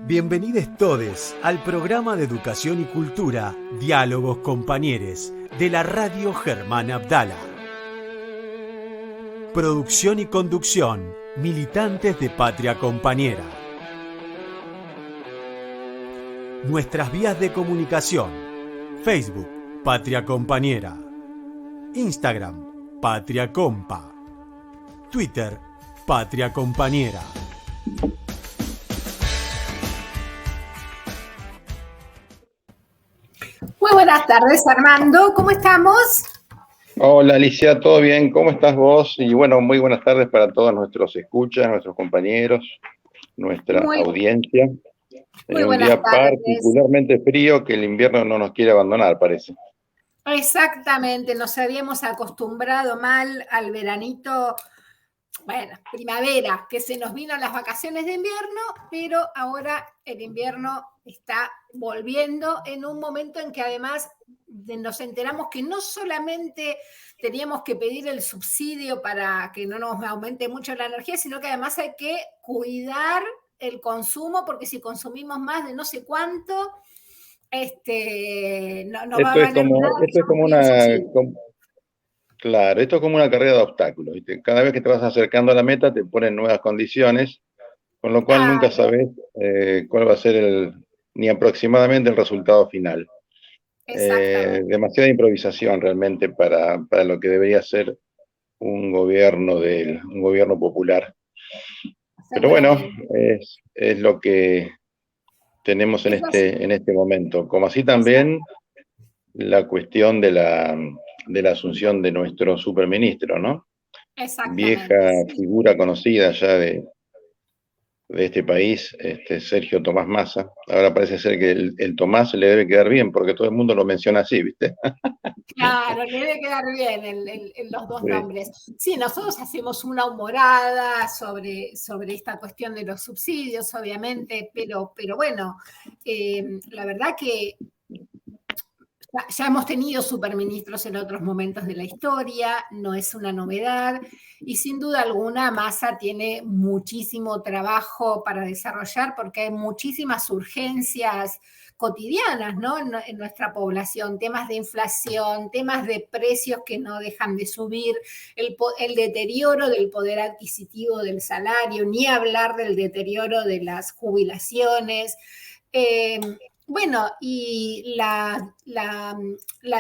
Bienvenidos todes al programa de educación y cultura Diálogos Compañeres de la Radio Germán Abdala. Producción y conducción, militantes de Patria Compañera. Nuestras vías de comunicación: Facebook, Patria Compañera; Instagram, Patria Compa; Twitter, Patria Compañera. Muy buenas tardes, Armando. ¿Cómo estamos? Hola Alicia, ¿todo bien? ¿Cómo estás vos? Y bueno, muy buenas tardes para todos nuestros escuchas, nuestros compañeros, nuestra audiencia. Muy En un buenas día tardes. particularmente frío que el invierno no nos quiere abandonar, parece. Exactamente, nos habíamos acostumbrado mal al veranito, bueno, primavera, que se nos vino las vacaciones de invierno, pero ahora el invierno está volviendo en un momento en que además nos enteramos que no solamente teníamos que pedir el subsidio para que no nos aumente mucho la energía, sino que además hay que cuidar el consumo, porque si consumimos más de no sé cuánto, no va a valer nada. Claro, esto es como una carrera de obstáculos, ¿viste? Cada vez que te vas acercando a la meta te ponen nuevas condiciones, con lo cual nunca sabes cuál va a ser ni aproximadamente el resultado final. Demasiada improvisación realmente para lo que debería ser un gobierno popular. Pero bueno, es lo que tenemos en este momento. Como así también la cuestión de la asunción de nuestro superministro, ¿no? Vieja figura conocida ya de este país, Sergio Tomás Massa. Ahora parece ser que el Tomás le debe quedar bien, porque todo el mundo lo menciona así, ¿viste? Claro, le debe quedar bien en los dos nombres. Sí, nosotros hacemos una humorada sobre esta cuestión de los subsidios, obviamente, pero bueno, la verdad que ya hemos tenido superministros en otros momentos de la historia, no es una novedad, y sin duda alguna Massa tiene muchísimo trabajo para desarrollar porque hay muchísimas urgencias cotidianas, ¿no? En nuestra población, temas de inflación, temas de precios que no dejan de subir, el deterioro del poder adquisitivo del salario, ni hablar del deterioro de las jubilaciones. Bueno, y la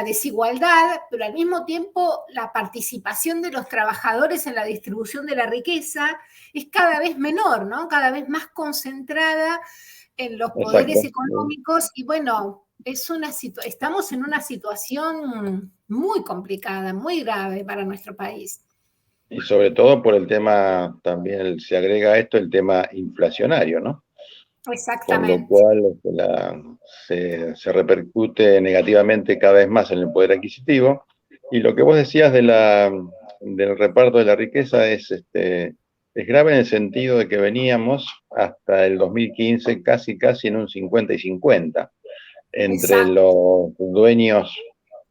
desigualdad, pero al mismo tiempo la participación de los trabajadores en la distribución de la riqueza es cada vez menor, ¿no? Cada vez más concentrada en los poderes económicos y bueno, estamos en una situación muy complicada, muy grave para nuestro país. Y sobre todo por el tema, también se agrega a esto el tema inflacionario, ¿no? Exactamente. Con lo cual se repercute negativamente cada vez más en el poder adquisitivo. Y lo que vos decías del reparto de la riqueza es grave en el sentido de que veníamos hasta el 2015 casi en un 50 y 50 entre los dueños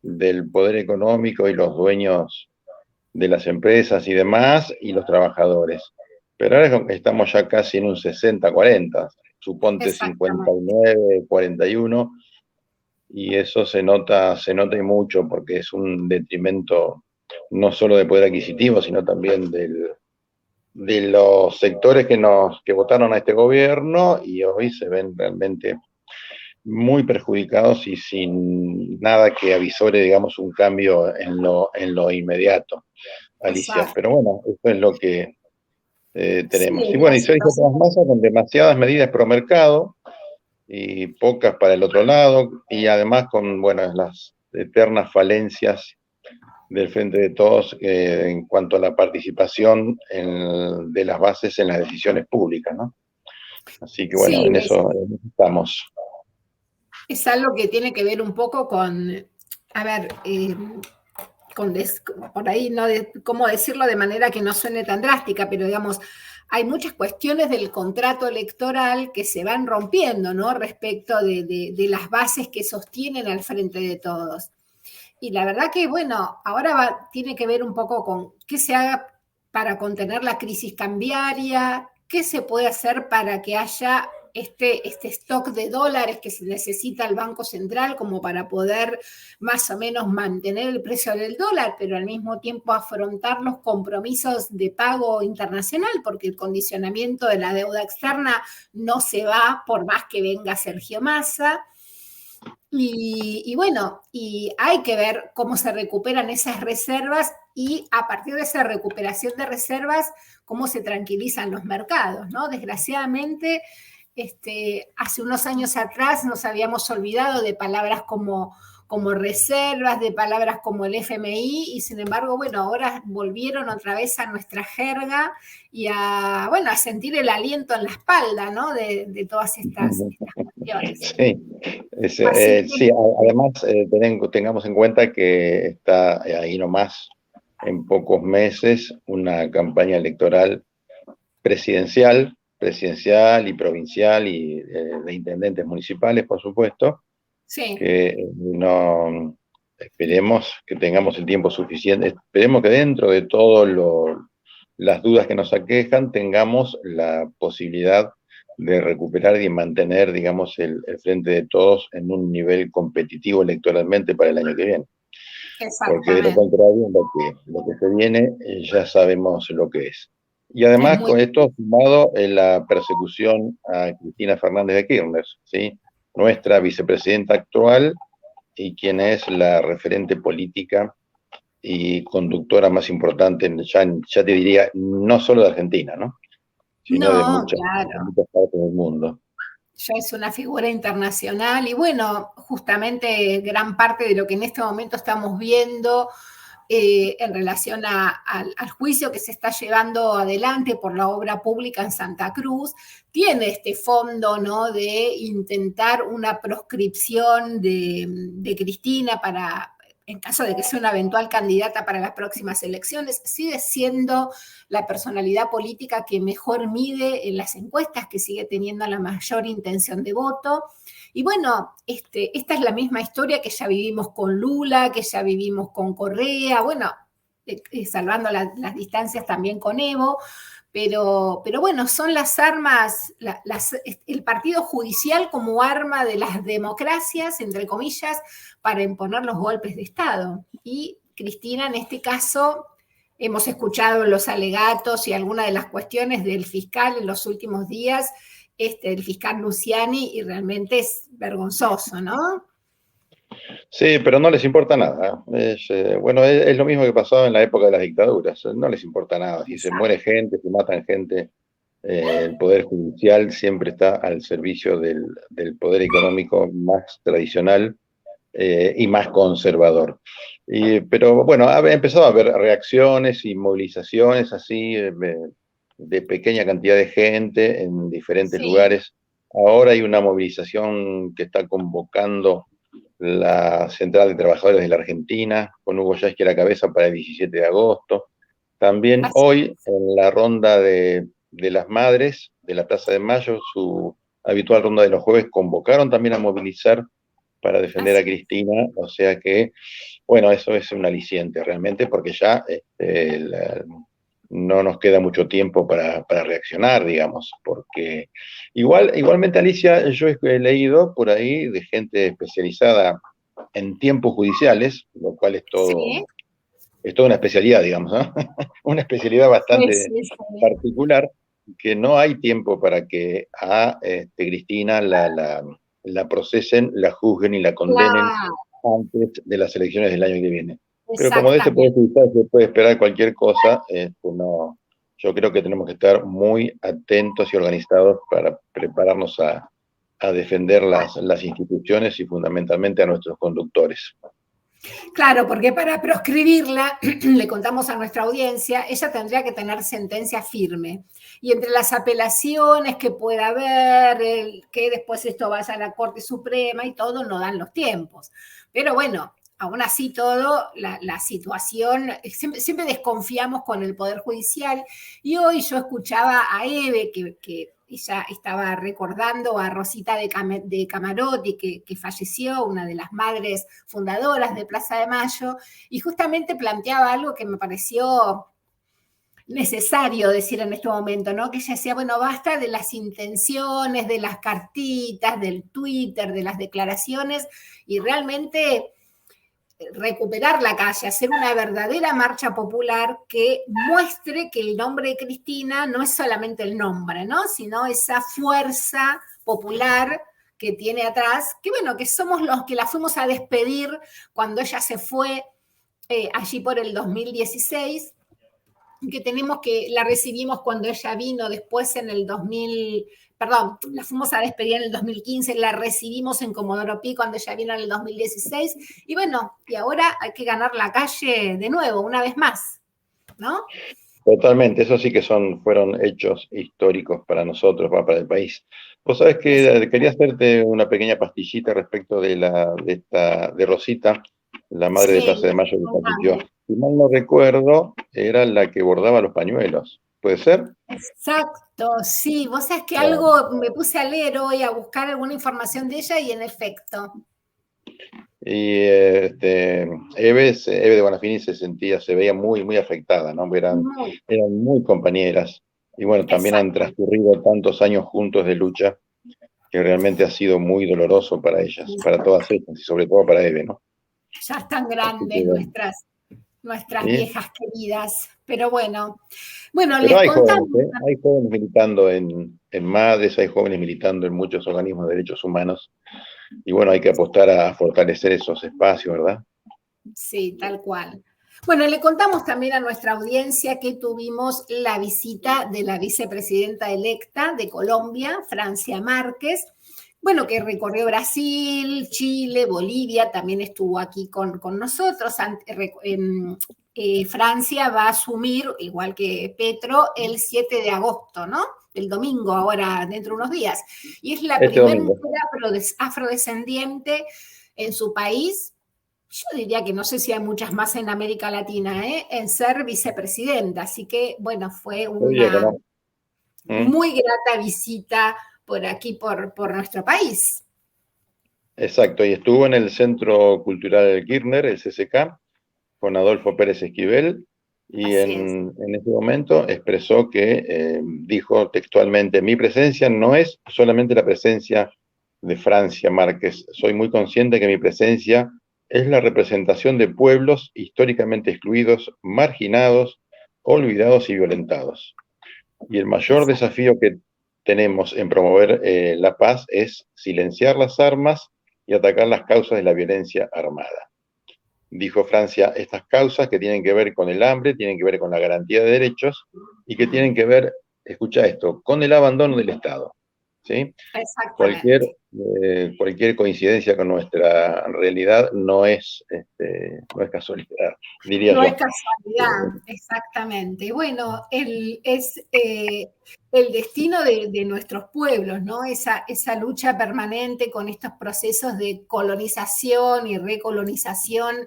del poder económico y los dueños de las empresas y demás, y los trabajadores. Pero ahora estamos ya casi en un 60-40, suponte 59-41, y eso se nota y mucho, porque es un detrimento no solo de poder adquisitivo, sino también de los sectores que votaron a este gobierno, y hoy se ven realmente muy perjudicados y sin nada que avisore, digamos, un cambio en lo inmediato, Alicia. Pero bueno, esto es lo que tenemos. Sí, Y bueno, y Sergio Tomás Massa con demasiadas medidas pro mercado y pocas para el otro lado, y además con, bueno, las eternas falencias del Frente de Todos en cuanto a la participación de las bases en las decisiones públicas, ¿no? Así que bueno, en eso estamos. Es algo que tiene que ver un poco con, a ver, por ahí, no cómo decirlo de manera que no suene tan drástica, pero digamos, hay muchas cuestiones del contrato electoral que se van rompiendo, ¿no? Respecto de las bases que sostienen al Frente de Todos. Y la verdad que, bueno, ahora tiene que ver un poco con qué se haga para contener la crisis cambiaria, qué se puede hacer para que haya este stock de dólares que se necesita el Banco Central como para poder más o menos mantener el precio del dólar, pero al mismo tiempo afrontar los compromisos de pago internacional, porque el condicionamiento de la deuda externa no se va por más que venga Sergio Massa. Y bueno, y hay que ver cómo se recuperan esas reservas y a partir de esa recuperación de reservas, cómo se tranquilizan los mercados, ¿no? Desgraciadamente, hace unos años atrás nos habíamos olvidado de palabras como reservas, de palabras como el FMI, y sin embargo, bueno, ahora volvieron otra vez a nuestra jerga y a sentir el aliento en la espalda, ¿no? De todas estas cuestiones. Sí, sí, además tengamos en cuenta que está ahí nomás, en pocos meses, una campaña electoral presidencial y provincial y de intendentes municipales, por supuesto, sí, que no esperemos que tengamos el tiempo suficiente, esperemos que dentro de todas las dudas que nos aquejan tengamos la posibilidad de recuperar y mantener, digamos, el Frente de Todos en un nivel competitivo electoralmente para el año que viene. Porque de lo contrario, lo que se viene, ya sabemos lo que es. Y además, con esto sumado en la persecución a Cristina Fernández de Kirchner, ¿sí? Nuestra vicepresidenta actual y quien es la referente política y conductora más importante, ya te diría, no solo de Argentina, ¿no? Sino de muchas partes del mundo. Ya es una figura internacional y bueno, justamente gran parte de lo que en este momento estamos viendo en relación al juicio que se está llevando adelante por la obra pública en Santa Cruz, tiene este fondo, ¿no?, de intentar una proscripción de Cristina para, en caso de que sea una eventual candidata para las próximas elecciones. Sigue siendo la personalidad política que mejor mide en las encuestas, que sigue teniendo la mayor intención de voto. Y bueno, esta es la misma historia que ya vivimos con Lula, que ya vivimos con Correa, bueno, salvando las distancias también con Evo, pero bueno, son las armas, el partido judicial como arma de las democracias, entre comillas, para imponer los golpes de Estado. Y Cristina, en este caso, hemos escuchado los alegatos y algunas de las cuestiones del fiscal en los últimos días, el fiscal Luciani, y realmente es vergonzoso, ¿no? Sí, pero no les importa nada. Bueno, es lo mismo que pasaba en la época de las dictaduras. No les importa nada. Si se muere gente, si matan gente, el Poder Judicial siempre está al servicio del poder económico más tradicional y más conservador. Pero bueno, ha empezado a haber reacciones y movilizaciones así de pequeña cantidad de gente en diferentes lugares. Ahora hay una movilización que está convocando la Central de Trabajadores de la Argentina, con Hugo Yasky a la cabeza para el 17 de agosto. También hoy, en la ronda de las madres de la Plaza de Mayo, su habitual ronda de los jueves, convocaron también a movilizar para defender a Cristina, o sea que, bueno, eso es un aliciente realmente, porque ya no nos queda mucho tiempo para reaccionar, digamos, porque igualmente, Alicia, yo he leído por ahí de gente especializada en tiempos judiciales, lo cual es todo, es toda una especialidad, digamos, ¿no? Una especialidad bastante particular, que no hay tiempo para que a Cristina la procesen, la juzguen y la condenen antes de las elecciones del año que viene. Pero como de ese Poder Judicial se puede esperar cualquier cosa, no, yo creo que tenemos que estar muy atentos y organizados para prepararnos a defender las instituciones y fundamentalmente a nuestros conductores. Claro, porque para proscribirla, le contamos a nuestra audiencia, ella tendría que tener sentencia firme. Y entre las apelaciones que pueda haber, que después esto vaya a la Corte Suprema y todo, no dan los tiempos. Pero bueno, aún así todo, la situación, siempre desconfiamos con el Poder Judicial. Y hoy yo escuchaba a Eve, que ella estaba recordando a Rosita de Camarote, que falleció, una de las madres fundadoras de Plaza de Mayo, y justamente planteaba algo que me pareció necesario decir en este momento, ¿no? Que ella decía, bueno, basta de las intenciones, de las cartitas, del Twitter, de las declaraciones, y realmente recuperar la calle, hacer una verdadera marcha popular que muestre que el nombre de Cristina no es solamente el nombre, ¿no? Sino esa fuerza popular que tiene atrás, que bueno, que somos los que la fuimos a despedir cuando ella se fue allí por el 2016, que la recibimos cuando ella vino después en el 2000, perdón, la fuimos a despedir en el 2015, la recibimos en Comodoro Pi cuando ella vino en el 2016, y bueno, y ahora hay que ganar la calle de nuevo, una vez más, ¿no? Totalmente, eso sí que fueron hechos históricos para nosotros, para el país. Vos sabés que quería hacerte una pequeña pastillita respecto de Rosita, la madre de Plaza de Mayo que falleció. Si mal no recuerdo, era la que bordaba los pañuelos. ¿Puede ser? Exacto, sí. Vos sabés que algo me puse a leer hoy, a buscar alguna información de ella, y en efecto. Y Eve de Bonafini se veía muy, muy afectada, ¿no? Eran muy compañeras. Y bueno, también han transcurrido tantos años juntos de lucha que realmente ha sido muy doloroso para ellas, para todas ellas, y sobre todo para Eve, ¿no? Ya están grandes nuestras viejas queridas, pero bueno. Bueno, pero les contamos. Hay jóvenes militando en MADES, hay jóvenes militando en muchos organismos de derechos humanos, y bueno, hay que apostar a fortalecer esos espacios, ¿verdad? Sí, tal cual. Bueno, le contamos también a nuestra audiencia que tuvimos la visita de la vicepresidenta electa de Colombia, Francia Márquez, bueno, que recorrió Brasil, Chile, Bolivia, también estuvo aquí con nosotros. Francia va a asumir, igual que Petro, el 7 de agosto, ¿no? El domingo, ahora dentro de unos días. Y es la primera mujer afrodescendiente en su país. Yo diría que no sé si hay muchas más en América Latina, en ser vicepresidenta. Así que, bueno, fue una muy grata visita por aquí, por nuestro país. Exacto, y estuvo en el Centro Cultural Kirchner, el CCK, con Adolfo Pérez Esquivel, y en ese momento expresó que, dijo textualmente, mi presencia no es solamente la presencia de Francia Márquez, soy muy consciente que mi presencia es la representación de pueblos históricamente excluidos, marginados, olvidados y violentados. Y el mayor desafío que tenemos en promover la paz es silenciar las armas y atacar las causas de la violencia armada. Dijo Francia, estas causas que tienen que ver con el hambre, tienen que ver con la garantía de derechos y que tienen que ver, escucha esto, con el abandono del Estado. ¿Sí? Cualquier coincidencia con nuestra realidad no es casualidad, diría yo. No es casualidad, exactamente. Y bueno, es el destino de nuestros pueblos, ¿no? Esa lucha permanente con estos procesos de colonización y recolonización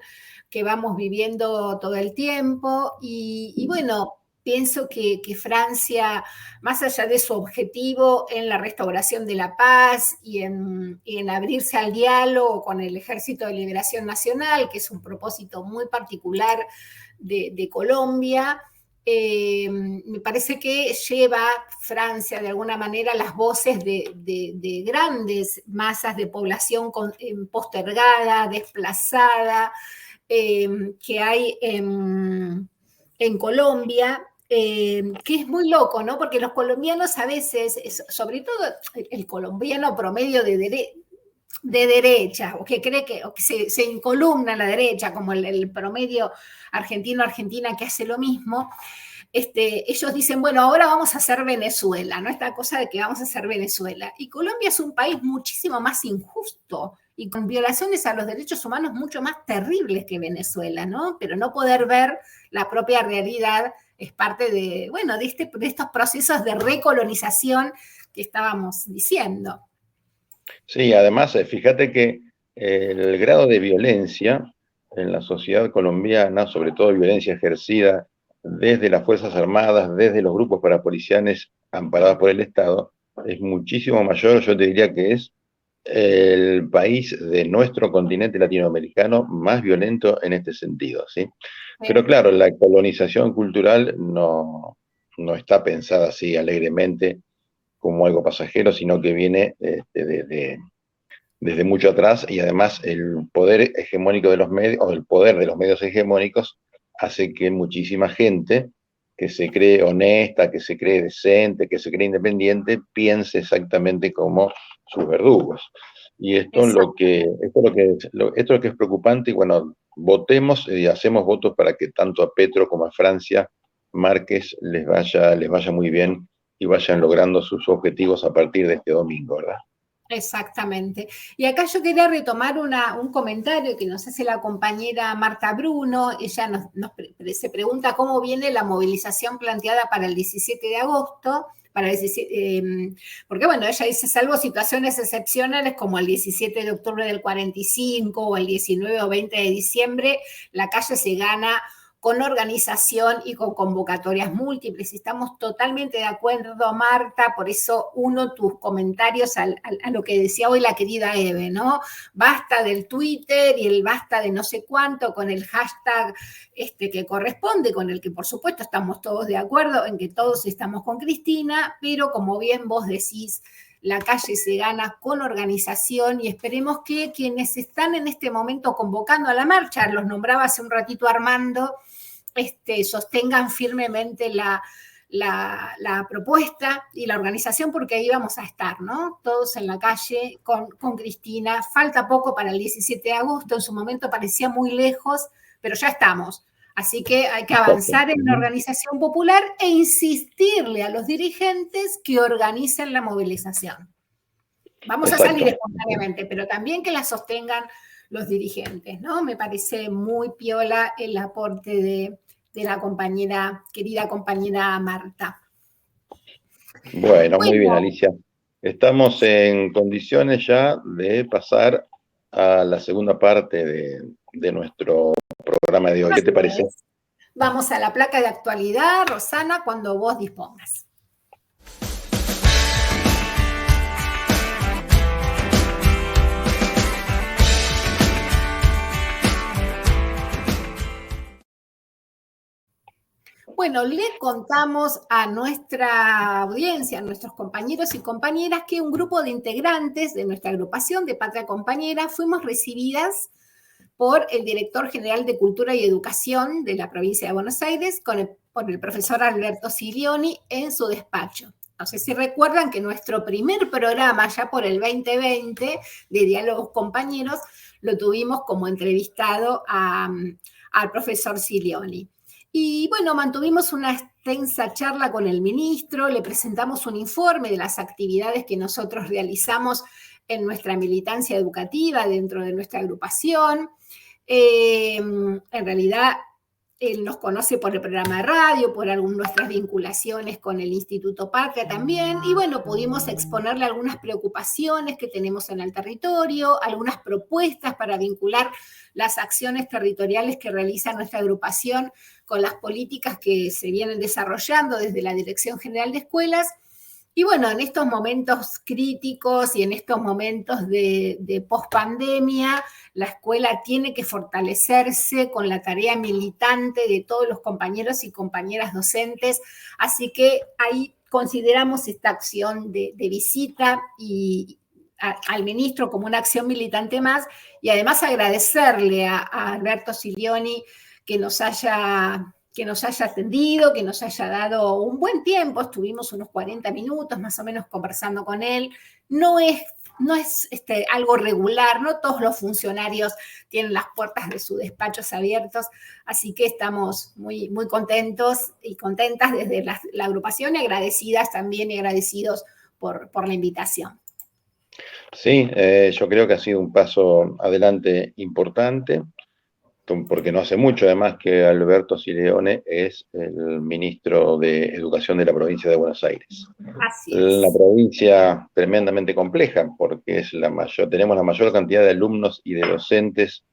que vamos viviendo todo el tiempo. Y bueno, pienso que Francia, más allá de su objetivo en la restauración de la paz y en abrirse al diálogo con el Ejército de Liberación Nacional, que es un propósito muy particular de Colombia, me parece que lleva Francia de alguna manera las voces de grandes masas de población postergada, desplazada, que hay en Colombia, que es muy loco, ¿no? Porque los colombianos a veces, sobre todo el colombiano promedio de derecha, o que cree que se incolumna a la derecha, como el promedio argentino-argentina que hace lo mismo, ellos dicen, bueno, ahora vamos a hacer Venezuela, ¿no? Esta cosa de que vamos a hacer Venezuela. Y Colombia es un país muchísimo más injusto y con violaciones a los derechos humanos mucho más terribles que Venezuela, ¿no? Pero no poder ver la propia realidad es parte de estos procesos de recolonización que estábamos diciendo. Sí, además, fíjate que el grado de violencia en la sociedad colombiana, sobre todo violencia ejercida desde las Fuerzas Armadas, desde los grupos parapoliciales amparados por el Estado, es muchísimo mayor, yo te diría que es el país de nuestro continente latinoamericano más violento en este sentido, ¿sí? Pero claro, la colonización cultural no está pensada así alegremente como algo pasajero, sino que viene desde mucho atrás, y además el poder hegemónico de los medios, o el poder de los medios hegemónicos, hace que muchísima gente que se cree honesta, que se cree decente, que se cree independiente, piense exactamente como sus verdugos. Y esto es lo que es preocupante, y bueno, votemos y hacemos votos para que tanto a Petro como a Francia Márquez les vaya muy bien y vayan logrando sus objetivos a partir de este domingo, ¿verdad? Exactamente. Y acá yo quería retomar un comentario que nos hace la compañera Marta Bruno. Ella se pregunta cómo viene la movilización planteada para el 17 de agosto. Porque bueno, ella dice, salvo situaciones excepcionales como el 17 de octubre del 45 o el 19 o 20 de diciembre, la calle se gana con organización y con convocatorias múltiples. Estamos totalmente de acuerdo, Marta, por eso uno tus comentarios a lo que decía hoy la querida Eve, ¿no? Basta del Twitter y el basta de no sé cuánto con el hashtag que corresponde, con el que por supuesto estamos todos de acuerdo, en que todos estamos con Cristina, pero como bien vos decís, la calle se gana con organización, y esperemos que quienes están en este momento convocando a la marcha, los nombraba hace un ratito Armando, sostengan firmemente la propuesta y la organización, porque ahí vamos a estar, ¿no? Todos en la calle con Cristina. Falta poco para el 17 de agosto, en su momento parecía muy lejos, pero ya estamos. Así que hay que avanzar en la organización popular e insistirle a los dirigentes que organicen la movilización. Vamos a salir espontáneamente, pero también que la sostengan los dirigentes, ¿no? Me parece muy piola el aporte de la querida compañera Marta. Bueno, muy bien, Alicia. Estamos en condiciones ya de pasar a la segunda parte de nuestro programa de hoy. ¿Qué te parece? Vamos a la placa de actualidad, Rosana, cuando vos dispongas. Bueno, le contamos a nuestra audiencia, a nuestros compañeros y compañeras, que un grupo de integrantes de nuestra agrupación de Patria Compañera fuimos recibidas por el director general de Cultura y Educación de la provincia de Buenos Aires, por el profesor Alberto Silioni, en su despacho. No sé si recuerdan que nuestro primer programa, ya por el 2020, de Diálogos Compañeros, lo tuvimos como entrevistado al profesor Silioni. Y bueno, mantuvimos una extensa charla con el ministro, le presentamos un informe de las actividades que nosotros realizamos en nuestra militancia educativa dentro de nuestra agrupación. En realidad, él nos conoce por el programa de radio, por nuestras vinculaciones con el Instituto Patria también, y bueno, pudimos exponerle algunas preocupaciones que tenemos en el territorio, algunas propuestas para vincular las acciones territoriales que realiza nuestra agrupación con las políticas que se vienen desarrollando desde la Dirección General de Escuelas. Y bueno, en estos momentos críticos y en estos momentos de pospandemia, la escuela tiene que fortalecerse con la tarea militante de todos los compañeros y compañeras docentes. Así que ahí consideramos esta acción de visita al ministro como una acción militante más, y además agradecerle a Alberto Silioni que nos haya atendido, que nos haya dado un buen tiempo. Estuvimos unos 40 minutos más o menos conversando con él. No es algo regular, no todos los funcionarios tienen las puertas de sus despachos abiertos, así que estamos muy, muy contentos y contentas desde la agrupación, y agradecidas también y agradecidos por la invitación. Sí, yo creo que ha sido un paso adelante importante, porque no hace mucho además que Alberto Silioni es el ministro de Educación de la provincia de Buenos Aires. Así es. La provincia tremendamente compleja, porque tenemos la mayor cantidad de alumnos y de docentes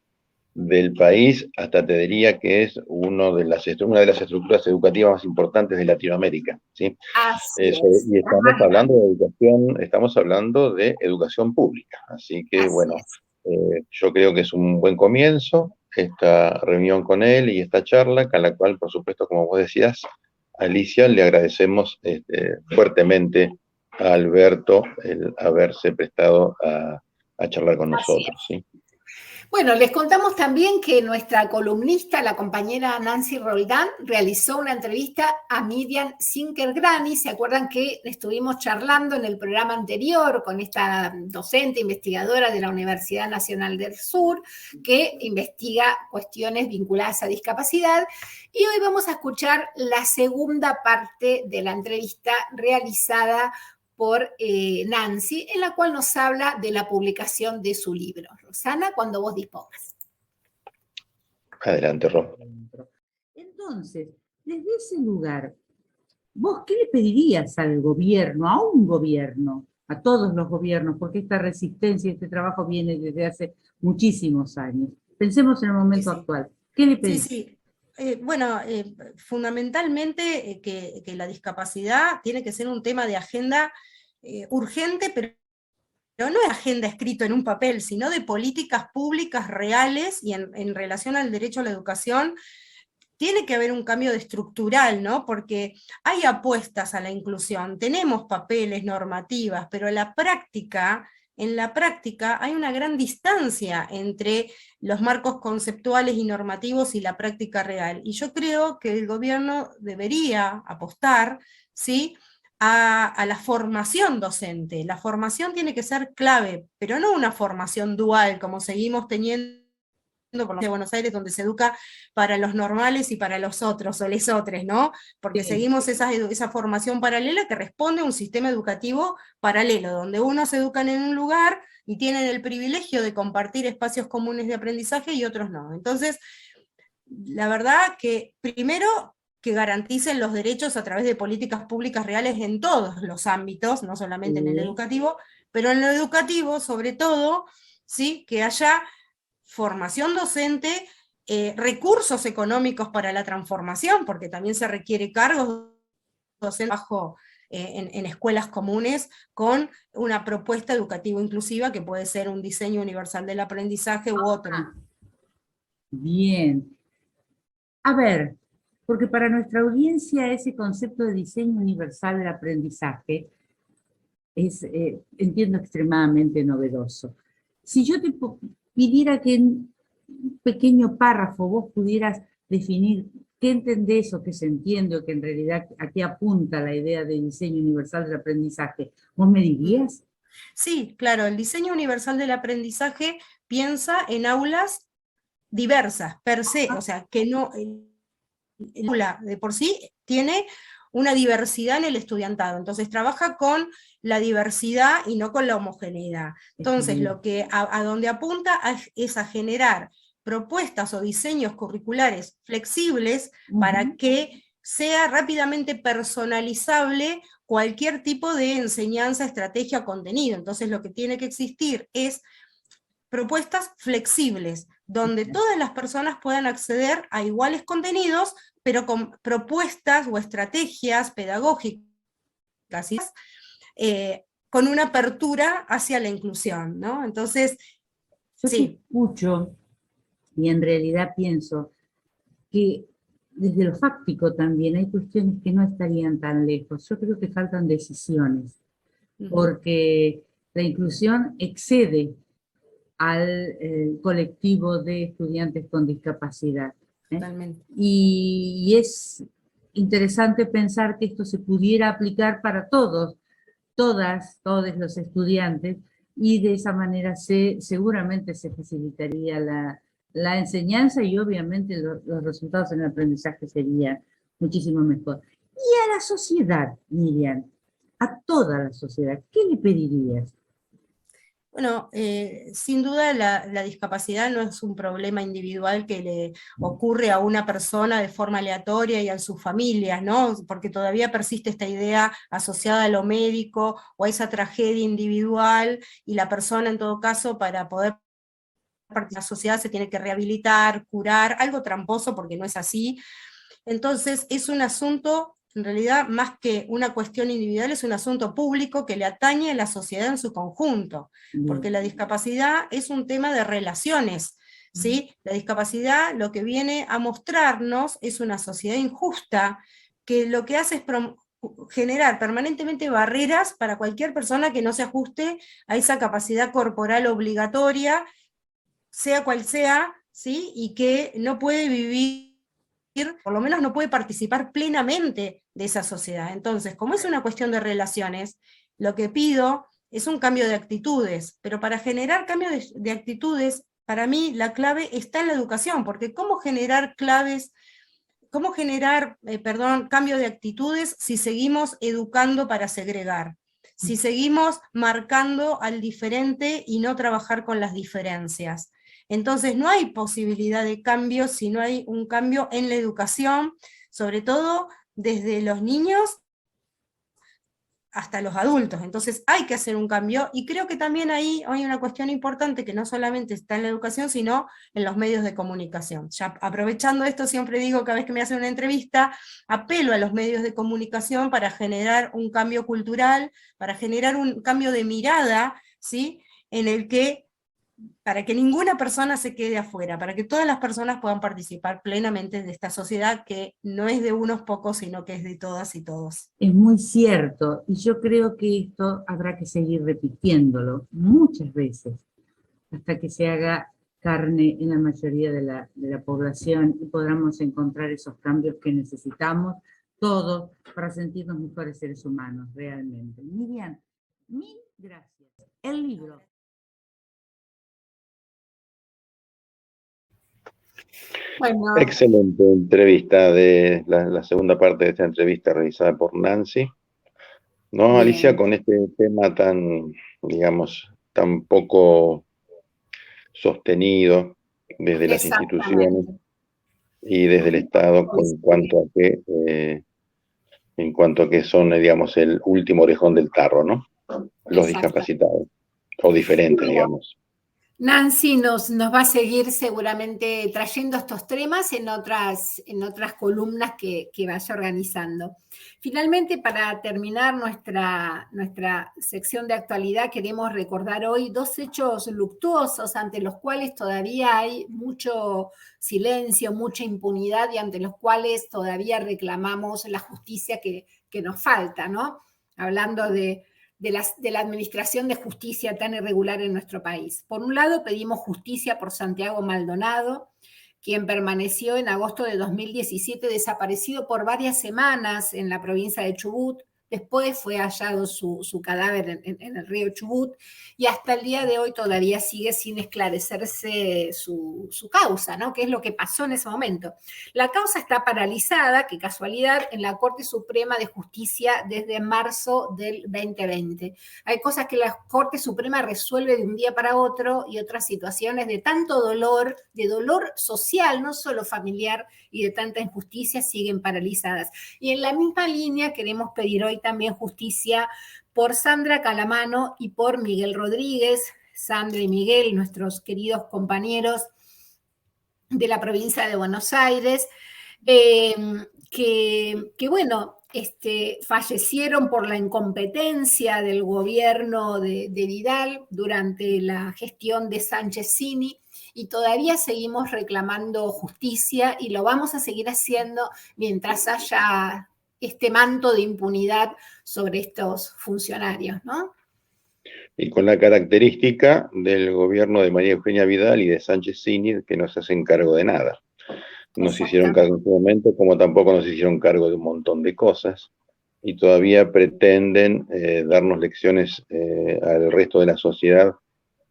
del país, hasta te diría que es una de las estructuras educativas más importantes de Latinoamérica, ¿sí? Así es. Y estamos hablando de educación pública, así que Así bueno, es. yo creo que es un buen comienzo esta reunión con él y esta charla, a la cual, por supuesto, como vos decías, Alicia, le agradecemos fuertemente a Alberto el haberse prestado a charlar con Así nosotros, es. ¿sí? Bueno, les contamos también que nuestra columnista, la compañera Nancy Roldán, realizó una entrevista a Miriam Sinkergrani. ¿Se acuerdan que estuvimos charlando en el programa anterior con esta docente investigadora de la Universidad Nacional del Sur que investiga cuestiones vinculadas a discapacidad? Y hoy vamos a escuchar la segunda parte de la entrevista realizada por Nancy, en la cual nos habla de la publicación de su libro. Rosana, cuando vos dispongas. Adelante, Ro. Entonces, desde ese lugar, ¿vos qué le pedirías al gobierno, a un gobierno, a todos los gobiernos, porque esta resistencia, este trabajo viene desde hace muchísimos años? Pensemos en el momento actual. ¿Qué le pedís? Sí. Fundamentalmente que la discapacidad tiene que ser un tema de agenda urgente, pero no es agenda escrito en un papel, sino de políticas públicas reales y en relación al derecho a la educación. Tiene que haber un cambio estructural, ¿no? Porque hay apuestas a la inclusión, tenemos papeles, normativas, pero en la práctica hay una gran distancia entre los marcos conceptuales y normativos y la práctica real. Y yo creo que el gobierno debería apostar, ¿sí?, a la formación docente. La formación tiene que ser clave, pero no una formación dual, como seguimos teniendo por la de Buenos Aires, donde se educa para los normales y para los otros, o lesotres, ¿no? Porque seguimos esa formación paralela que responde a un sistema educativo paralelo, donde unos se educan en un lugar y tienen el privilegio de compartir espacios comunes de aprendizaje y otros no. Entonces, la verdad que primero que garanticen los derechos a través de políticas públicas reales en todos los ámbitos, no solamente en el educativo, pero en lo educativo, sobre todo, ¿sí?, que haya formación docente, recursos económicos para la transformación, porque también se requiere cargos docentes bajo en escuelas comunes con una propuesta educativa inclusiva que puede ser un diseño universal del aprendizaje u otro. Bien. A ver, porque para nuestra audiencia ese concepto de diseño universal del aprendizaje es, entiendo, extremadamente novedoso. Si yo te pidiera que en un pequeño párrafo vos pudieras definir qué entendés o qué se entiende, o que en realidad a qué apunta la idea de diseño universal del aprendizaje, ¿vos me dirías? Sí, claro, el diseño universal del aprendizaje piensa en aulas diversas, per se, o sea, que no, el aula de por sí tiene una diversidad en el estudiantado, entonces trabaja con la diversidad y no con la homogeneidad. Entonces, lo que a donde apunta es a generar propuestas o diseños curriculares flexibles para que sea rápidamente personalizable cualquier tipo de enseñanza, estrategia o contenido. Entonces, lo que tiene que existir es propuestas flexibles, donde todas las personas puedan acceder a iguales contenidos, pero con propuestas o estrategias pedagógicas, con una apertura hacia la inclusión, ¿no? Entonces, yo te escucho y en realidad pienso que desde lo fáctico también hay cuestiones que no estarían tan lejos. Yo creo que faltan decisiones, porque la inclusión excede al colectivo de estudiantes con discapacidad. Totalmente. Y es interesante pensar que esto se pudiera aplicar para todos, todos los estudiantes, y de esa manera seguramente se facilitaría la enseñanza y obviamente los resultados en el aprendizaje serían muchísimo mejor. Y a la sociedad, Miriam, a toda la sociedad, ¿qué le pedirías? Bueno, sin duda la discapacidad no es un problema individual que le ocurre a una persona de forma aleatoria y a sus familias, ¿no? Porque todavía persiste esta idea asociada a lo médico o a esa tragedia individual, y la persona en todo caso para poder parte de la sociedad se tiene que rehabilitar, curar, algo tramposo porque no es así. Entonces es un asunto, en realidad, más que una cuestión individual, es un asunto público que le atañe a la sociedad en su conjunto, porque la discapacidad es un tema de relaciones, ¿sí? La discapacidad lo que viene a mostrarnos es una sociedad injusta, que lo que hace es generar permanentemente barreras para cualquier persona que no se ajuste a esa capacidad corporal obligatoria, sea cual sea, ¿sí? Y que no puede vivir, por lo menos no puede participar plenamente de esa sociedad. Entonces, como es una cuestión de relaciones, lo que pido es un cambio de actitudes, pero para generar cambio de actitudes, para mí la clave está en la educación, porque ¿cómo generar cambio de actitudes si seguimos educando para segregar? Si seguimos marcando al diferente y no trabajar con las diferencias. Entonces no hay posibilidad de cambio si no hay un cambio en la educación, sobre todo desde los niños hasta los adultos. Entonces hay que hacer un cambio, y creo que también ahí hay una cuestión importante que no solamente está en la educación, sino en los medios de comunicación. Ya aprovechando esto, siempre digo, cada vez que me hacen una entrevista, apelo a los medios de comunicación para generar un cambio cultural, para generar un cambio de mirada, ¿sí? En el que, para que ninguna persona se quede afuera, para que todas las personas puedan participar plenamente de esta sociedad que no es de unos pocos, sino que es de todas y todos. Es muy cierto, y yo creo que esto habrá que seguir repitiéndolo muchas veces, hasta que se haga carne en la mayoría de la población y podamos encontrar esos cambios que necesitamos todos para sentirnos mejores seres humanos, realmente. Miriam, mil gracias. El libro. Bueno, Excelente entrevista, de la segunda parte de esta entrevista realizada por Nancy. ¿No, bien. Alicia, con este tema tan, digamos, tan poco sostenido desde las instituciones y desde el Estado en cuanto a que son, digamos, el último orejón del tarro, ¿no? Los discapacitados, o diferentes, digamos. Nancy nos va a seguir seguramente trayendo estos temas en otras columnas que vaya organizando. Finalmente, para terminar nuestra sección de actualidad, queremos recordar hoy 2 hechos luctuosos ante los cuales todavía hay mucho silencio, mucha impunidad, y ante los cuales todavía reclamamos la justicia que nos falta, ¿no? Hablando de la administración de justicia tan irregular en nuestro país. Por un lado, pedimos justicia por Santiago Maldonado, quien permaneció en agosto de 2017 desaparecido por varias semanas en la provincia de Chubut. Después fue hallado su cadáver en el río Chubut, y hasta el día de hoy todavía sigue sin esclarecerse su causa, ¿no? ¿Qué es lo que pasó en ese momento? La causa está paralizada, qué casualidad, en la Corte Suprema de Justicia desde marzo del 2020. Hay cosas que la Corte Suprema resuelve de un día para otro, y otras situaciones de tanto dolor, de dolor social, no solo familiar, y de tanta injusticia siguen paralizadas. Y en la misma línea queremos pedir hoy también justicia por Sandra Calamano y por Miguel Rodríguez. Sandra y Miguel, nuestros queridos compañeros de la provincia de Buenos Aires, que bueno, fallecieron por la incompetencia del gobierno de Vidal durante la gestión de Sanchezini, y todavía seguimos reclamando justicia, y lo vamos a seguir haciendo mientras haya este manto de impunidad sobre estos funcionarios, ¿no? Y con la característica del gobierno de María Eugenia Vidal y de Sanchezini, que no se hacen cargo de nada. No se hicieron cargo en su momento, como tampoco nos hicieron cargo de un montón de cosas, y todavía pretenden darnos lecciones al resto de la sociedad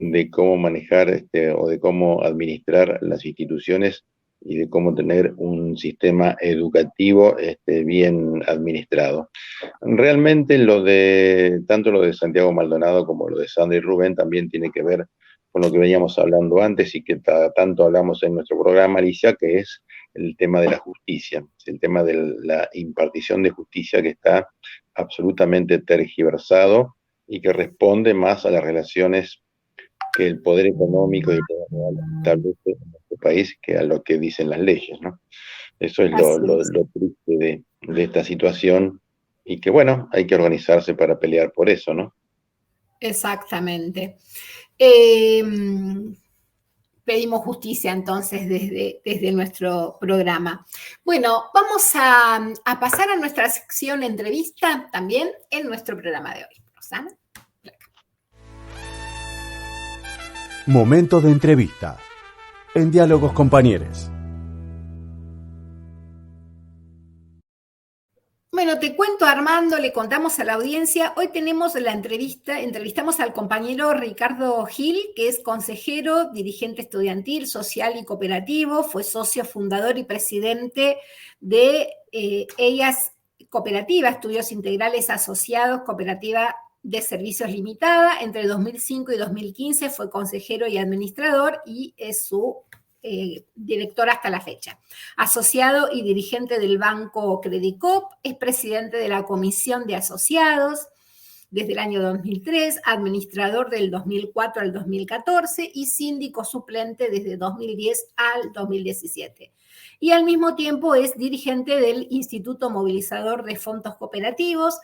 de cómo manejar o de cómo administrar las instituciones y de cómo tener un sistema educativo bien administrado. Realmente tanto lo de Santiago Maldonado como lo de Sandra y Rubén también tiene que ver con lo que veníamos hablando antes y que tanto hablamos en nuestro programa, Alicia, que es el tema de la justicia, el tema de la impartición de justicia, que está absolutamente tergiversado y que responde más a las relaciones que el poder económico y el poder real establece en nuestro país que a lo que dicen las leyes, ¿no? Eso es lo triste de esta situación, y que bueno, hay que organizarse para pelear por eso, ¿no? Exactamente. Pedimos justicia entonces desde nuestro programa. Bueno, vamos a pasar a nuestra sección entrevista también en nuestro programa de hoy. ¿Rosana? Momento de entrevista en Diálogos Compañeros. Bueno, te cuento, Armando, le contamos a la audiencia, hoy tenemos la entrevistamos al compañero Ricardo Gil, que es consejero, dirigente estudiantil, social y cooperativo, fue socio fundador y presidente de EIAS Cooperativa, Estudios Integrales Asociados, Cooperativa de Servicios Limitada. Entre 2005 y 2015 fue consejero y administrador y es su director hasta la fecha. Asociado y dirigente del Banco Credicop, es presidente de la Comisión de Asociados desde el año 2003, administrador del 2004 al 2014 y síndico suplente desde 2010 al 2017. Y al mismo tiempo es dirigente del Instituto Movilizador de Fondos Cooperativos,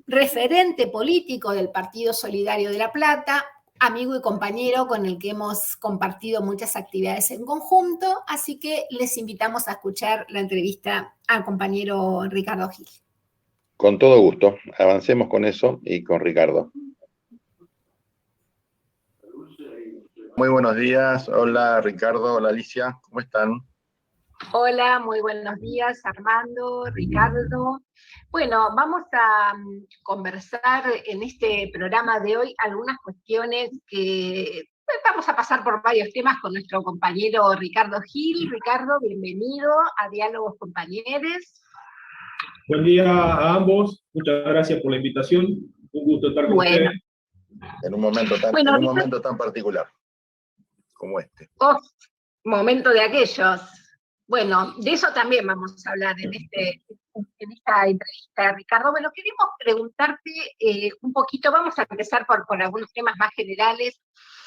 referente político del Partido Solidario de La Plata, amigo y compañero con el que hemos compartido muchas actividades en conjunto, así que les invitamos a escuchar la entrevista al compañero Ricardo Gil. Con todo gusto, avancemos con eso y con Ricardo. Muy buenos días, hola Ricardo, hola Alicia, ¿cómo están? Hola, muy buenos días Armando, Ricardo. Bueno, vamos a conversar en este programa de hoy algunas cuestiones que vamos a pasar por varios temas con nuestro compañero Ricardo Gil. Ricardo, bienvenido a Diálogos Compañeros. Buen día a ambos, muchas gracias por la invitación, un gusto estar con ustedes. En un momento tan particular como este. Momento de aquellos. Bueno, de eso también vamos a hablar en esta entrevista, Ricardo. Bueno, queremos preguntarte un poquito, vamos a empezar por algunos temas más generales.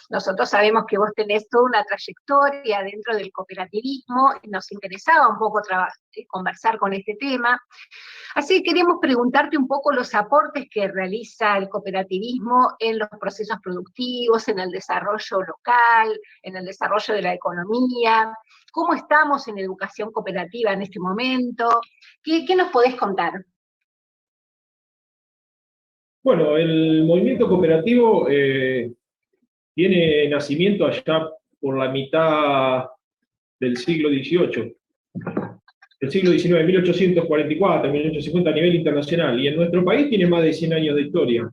Nosotros sabemos que vos tenés toda una trayectoria dentro del cooperativismo y nos interesaba un poco conversar con este tema. Así que queremos preguntarte un poco los aportes que realiza el cooperativismo en los procesos productivos, en el desarrollo local, en el desarrollo de la economía. ¿Cómo estamos en educación cooperativa en este momento? ¿Qué nos podés contar? Bueno, el movimiento cooperativo tiene nacimiento allá por la mitad del siglo XVIII. El siglo XIX, 1844, 1850 a nivel internacional, y en nuestro país tiene más de 100 años de historia.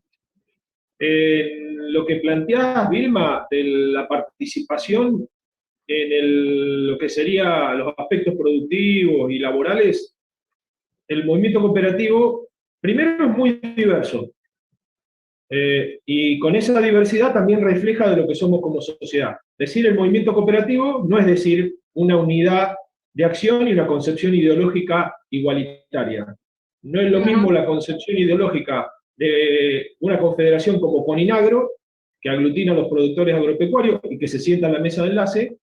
Lo que planteás, Vilma, de la participación en lo que serían los aspectos productivos y laborales, el movimiento cooperativo, primero es muy diverso, y con esa diversidad también refleja de lo que somos como sociedad. Decir el movimiento cooperativo no es decir una unidad de acción y una concepción ideológica igualitaria. No es lo mismo la concepción ideológica de una confederación como Coninagro, que aglutina a los productores agropecuarios y que se sienta en la mesa de enlace,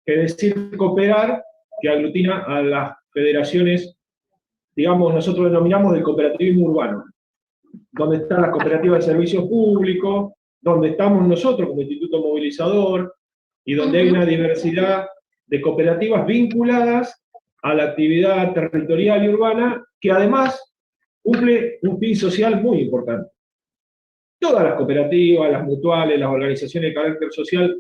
que decir cooperar, que aglutina a las federaciones, digamos, nosotros denominamos del cooperativismo urbano, donde están las cooperativas de servicios públicos, donde estamos nosotros como Instituto Movilizador, y donde hay una diversidad de cooperativas vinculadas a la actividad territorial y urbana, que además cumple un fin social muy importante. Todas las cooperativas, las mutuales, las organizaciones de carácter social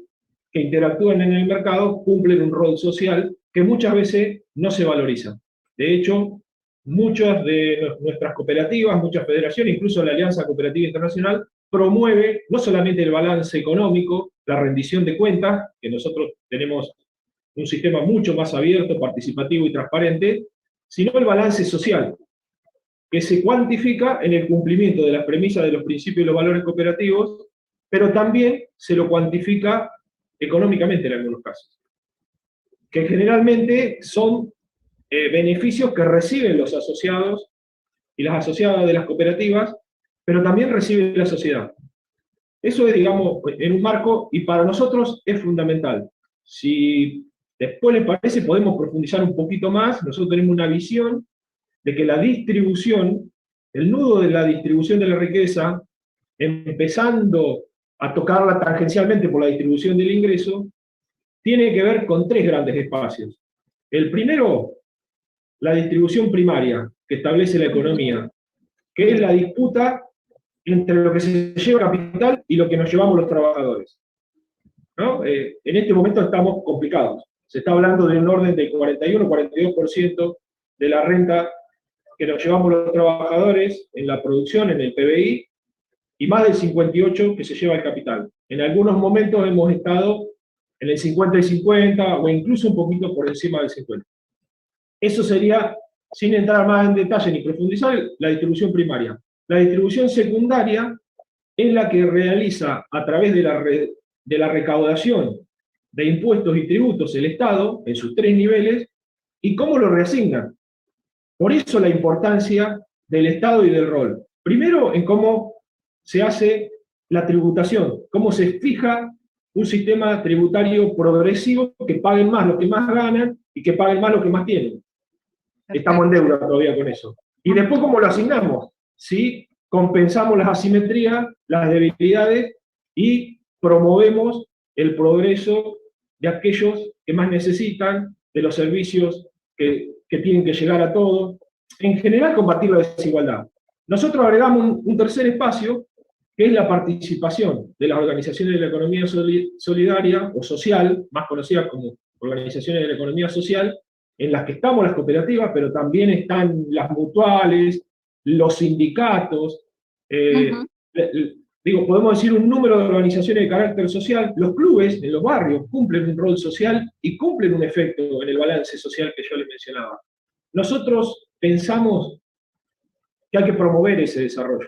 que interactúan en el mercado cumplen un rol social que muchas veces no se valoriza. De hecho, muchas de nuestras cooperativas, muchas federaciones, incluso la Alianza Cooperativa Internacional, promueve no solamente el balance económico, la rendición de cuentas, que nosotros tenemos un sistema mucho más abierto, participativo y transparente, sino el balance social, que se cuantifica en el cumplimiento de las premisas de los principios y los valores cooperativos, pero también se lo cuantifica económicamente en algunos casos, que generalmente son beneficios que reciben los asociados y las asociadas de las cooperativas, pero también recibe la sociedad. Eso es, digamos, en un marco, y para nosotros es fundamental. Si después les parece, podemos profundizar un poquito más. Nosotros tenemos una visión de que la distribución, el nudo de la distribución de la riqueza, empezando a tocarla tangencialmente por la distribución del ingreso, tiene que ver con 3 grandes espacios. El primero, la distribución primaria, que establece la economía, que es la disputa entre lo que se lleva capital y lo que nos llevamos los trabajadores, ¿no? En este momento estamos complicados. Se está hablando de un orden del 41-42% de la renta que nos llevamos los trabajadores en la producción, en el PBI, y más del 58% que se lleva el capital. En algunos momentos hemos estado en el 50 y 50, o incluso un poquito por encima del 50. Eso sería, sin entrar más en detalle ni profundizar, la distribución primaria. La distribución secundaria es la que realiza a través de la recaudación de impuestos y tributos el Estado, en sus 3 niveles, y cómo lo reasigna. Por eso la importancia del Estado y del rol. Primero, en cómo se hace la tributación, cómo se fija un sistema tributario progresivo, que paguen más los que más ganan y que paguen más los que más tienen. Estamos en deuda todavía con eso. Y después, ¿cómo lo asignamos? ¿Sí? Compensamos las asimetrías, las debilidades, y promovemos el progreso de aquellos que más necesitan, de los servicios que tienen que llegar a todos. En general, combatir la desigualdad. Nosotros agregamos un tercer espacio, que es la participación de las organizaciones de la economía solidaria o social, más conocidas como organizaciones de la economía social, en las que estamos las cooperativas, pero también están las mutuales, los sindicatos, podemos decir un número de organizaciones de carácter social. Los clubes en los barrios cumplen un rol social y cumplen un efecto en el balance social que yo les mencionaba. Nosotros pensamos que hay que promover ese desarrollo.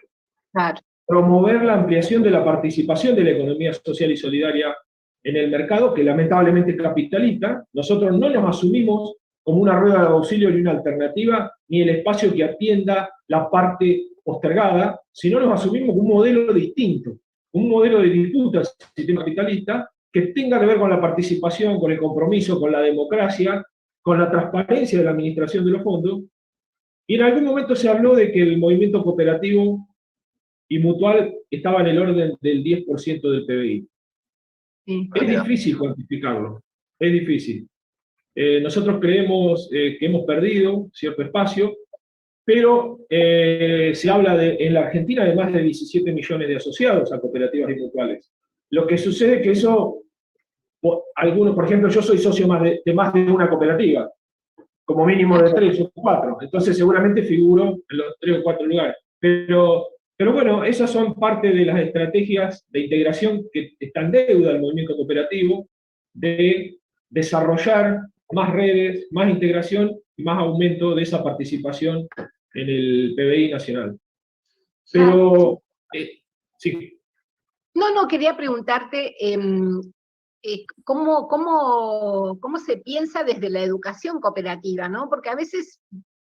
Claro. Promover la ampliación de la participación de la economía social y solidaria en el mercado, que lamentablemente es capitalista. Nosotros no nos asumimos como una rueda de auxilio ni una alternativa, ni el espacio que atienda la parte postergada, sino nos asumimos como un modelo distinto, un modelo de disputa al sistema capitalista que tenga que ver con la participación, con el compromiso, con la democracia, con la transparencia de la administración de los fondos. Y en algún momento se habló de que el movimiento cooperativo y mutual estaba en el orden del 10% del PBI. Sí. Es difícil cuantificarlo, es difícil. Nosotros creemos que hemos perdido cierto espacio, pero se habla en la Argentina de más de 17 millones de asociados a cooperativas y mutuales. Lo que sucede es que eso, algunos, por ejemplo, yo soy socio de más de una cooperativa, como mínimo de 3 o 4, entonces seguramente figuro en los 3 o 4 lugares. Pero bueno, esas son parte de las estrategias de integración que están en deuda del movimiento cooperativo, de desarrollar más redes, más integración y más aumento de esa participación en el PBI nacional. Pero, sí. No, quería preguntarte cómo se piensa desde la educación cooperativa, ¿no? Porque a veces,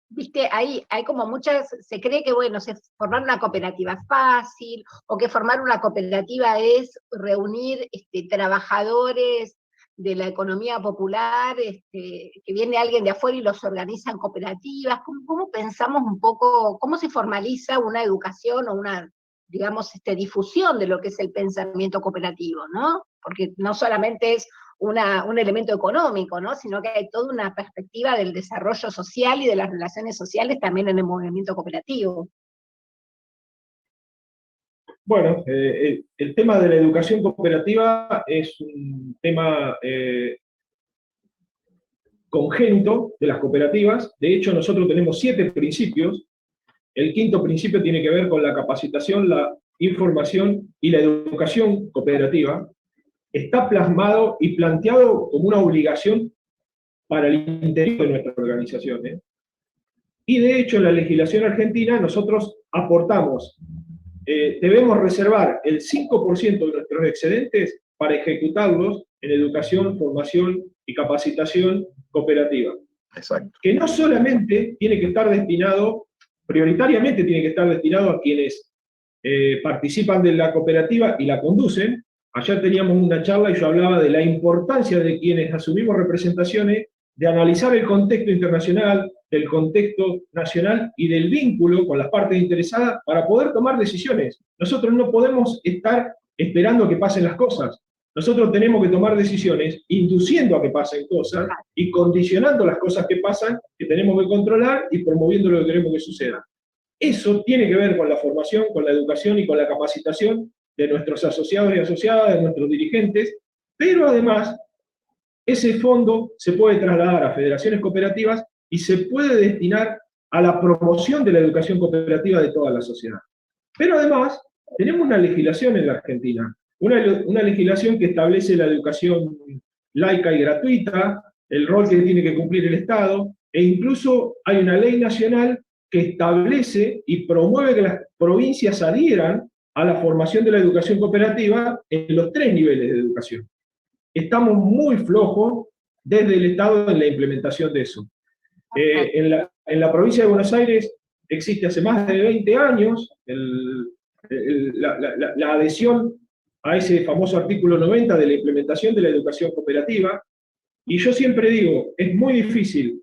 viste, hay como muchas, se cree que, bueno, formar una cooperativa es fácil, o que formar una cooperativa es reunir trabajadores de la economía popular, que viene alguien de afuera y los organiza en cooperativas. ¿Cómo pensamos un poco, cómo se formaliza una educación o una, digamos, difusión de lo que es el pensamiento cooperativo, ¿no? Porque no solamente es un elemento económico, ¿no? Sino que hay toda una perspectiva del desarrollo social y de las relaciones sociales también en el movimiento cooperativo. Bueno, el tema de la educación cooperativa es un tema congénito de las cooperativas. De hecho, nosotros tenemos 7 principios. El 5º principio tiene que ver con la capacitación, la información y la educación cooperativa. Está plasmado y planteado como una obligación para el interior de nuestras organizaciones. Y de hecho, en la legislación argentina nosotros aportamos, debemos reservar el 5% de nuestros excedentes para ejecutarlos en educación, formación y capacitación cooperativa. Exacto. Que no solamente tiene que estar destinado, prioritariamente tiene que estar destinado a quienes participan de la cooperativa y la conducen. Ayer teníamos una charla y yo hablaba de la importancia de quienes asumimos representaciones, de analizar el contexto internacional, del contexto nacional y del vínculo con las partes interesadas para poder tomar decisiones. Nosotros no podemos estar esperando a que pasen las cosas. Nosotros tenemos que tomar decisiones induciendo a que pasen cosas y condicionando las cosas que pasan, que tenemos que controlar, y promoviendo lo que queremos que suceda. Eso tiene que ver con la formación, con la educación y con la capacitación de nuestros asociados y asociadas, de nuestros dirigentes, pero además ese fondo se puede trasladar a federaciones cooperativas y se puede destinar a la promoción de la educación cooperativa de toda la sociedad. Pero además tenemos una legislación en la Argentina, una legislación que establece la educación laica y gratuita, el rol que tiene que cumplir el Estado, e incluso hay una ley nacional que establece y promueve que las provincias adhieran a la formación de la educación cooperativa en los 3 niveles de educación. Estamos muy flojos desde el Estado en la implementación de eso. En la provincia de Buenos Aires existe hace más de 20 años la adhesión a ese famoso artículo 90 de la implementación de la educación cooperativa, y yo siempre digo, es muy difícil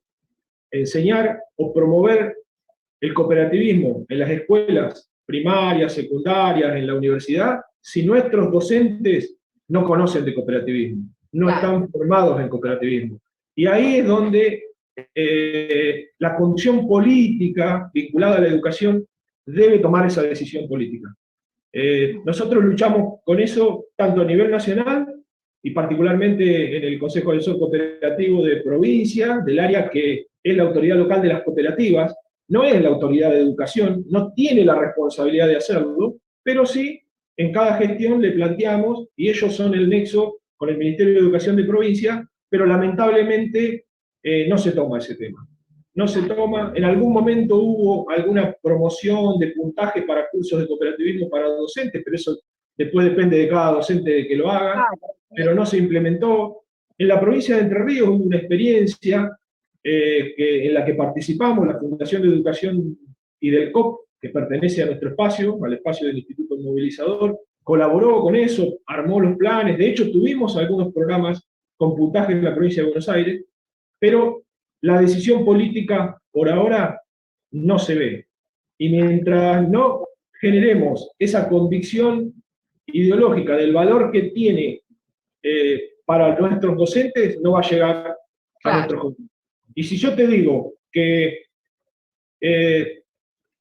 enseñar o promover el cooperativismo en las escuelas primarias, secundarias, en la universidad, si nuestros docentes no conocen de cooperativismo, no están formados en cooperativismo. Y ahí es donde la condición política vinculada a la educación debe tomar esa decisión política. Nosotros luchamos con eso tanto a nivel nacional y particularmente en el Consejo Asesor Cooperativo de provincia, del área que es la autoridad local de las cooperativas. No es la autoridad de educación, no tiene la responsabilidad de hacerlo, pero sí en cada gestión le planteamos, y ellos son el nexo con el Ministerio de Educación de provincia, pero lamentablemente no se toma ese tema. No se toma. En algún momento hubo alguna promoción de puntaje para cursos de cooperativismo para docentes, pero eso después depende de cada docente de que lo haga, pero no se implementó. En la provincia de Entre Ríos hubo una experiencia en la que participamos, la Fundación de Educación y del COP, que pertenece a nuestro espacio, al espacio del Instituto Movilizador, colaboró con eso, armó los planes. De hecho, tuvimos algunos programas con puntaje en la provincia de Buenos Aires, pero la decisión política por ahora no se ve. Y mientras no generemos esa convicción ideológica del valor que tiene para nuestros docentes, no va a llegar a nuestros jóvenes. Y si yo te digo que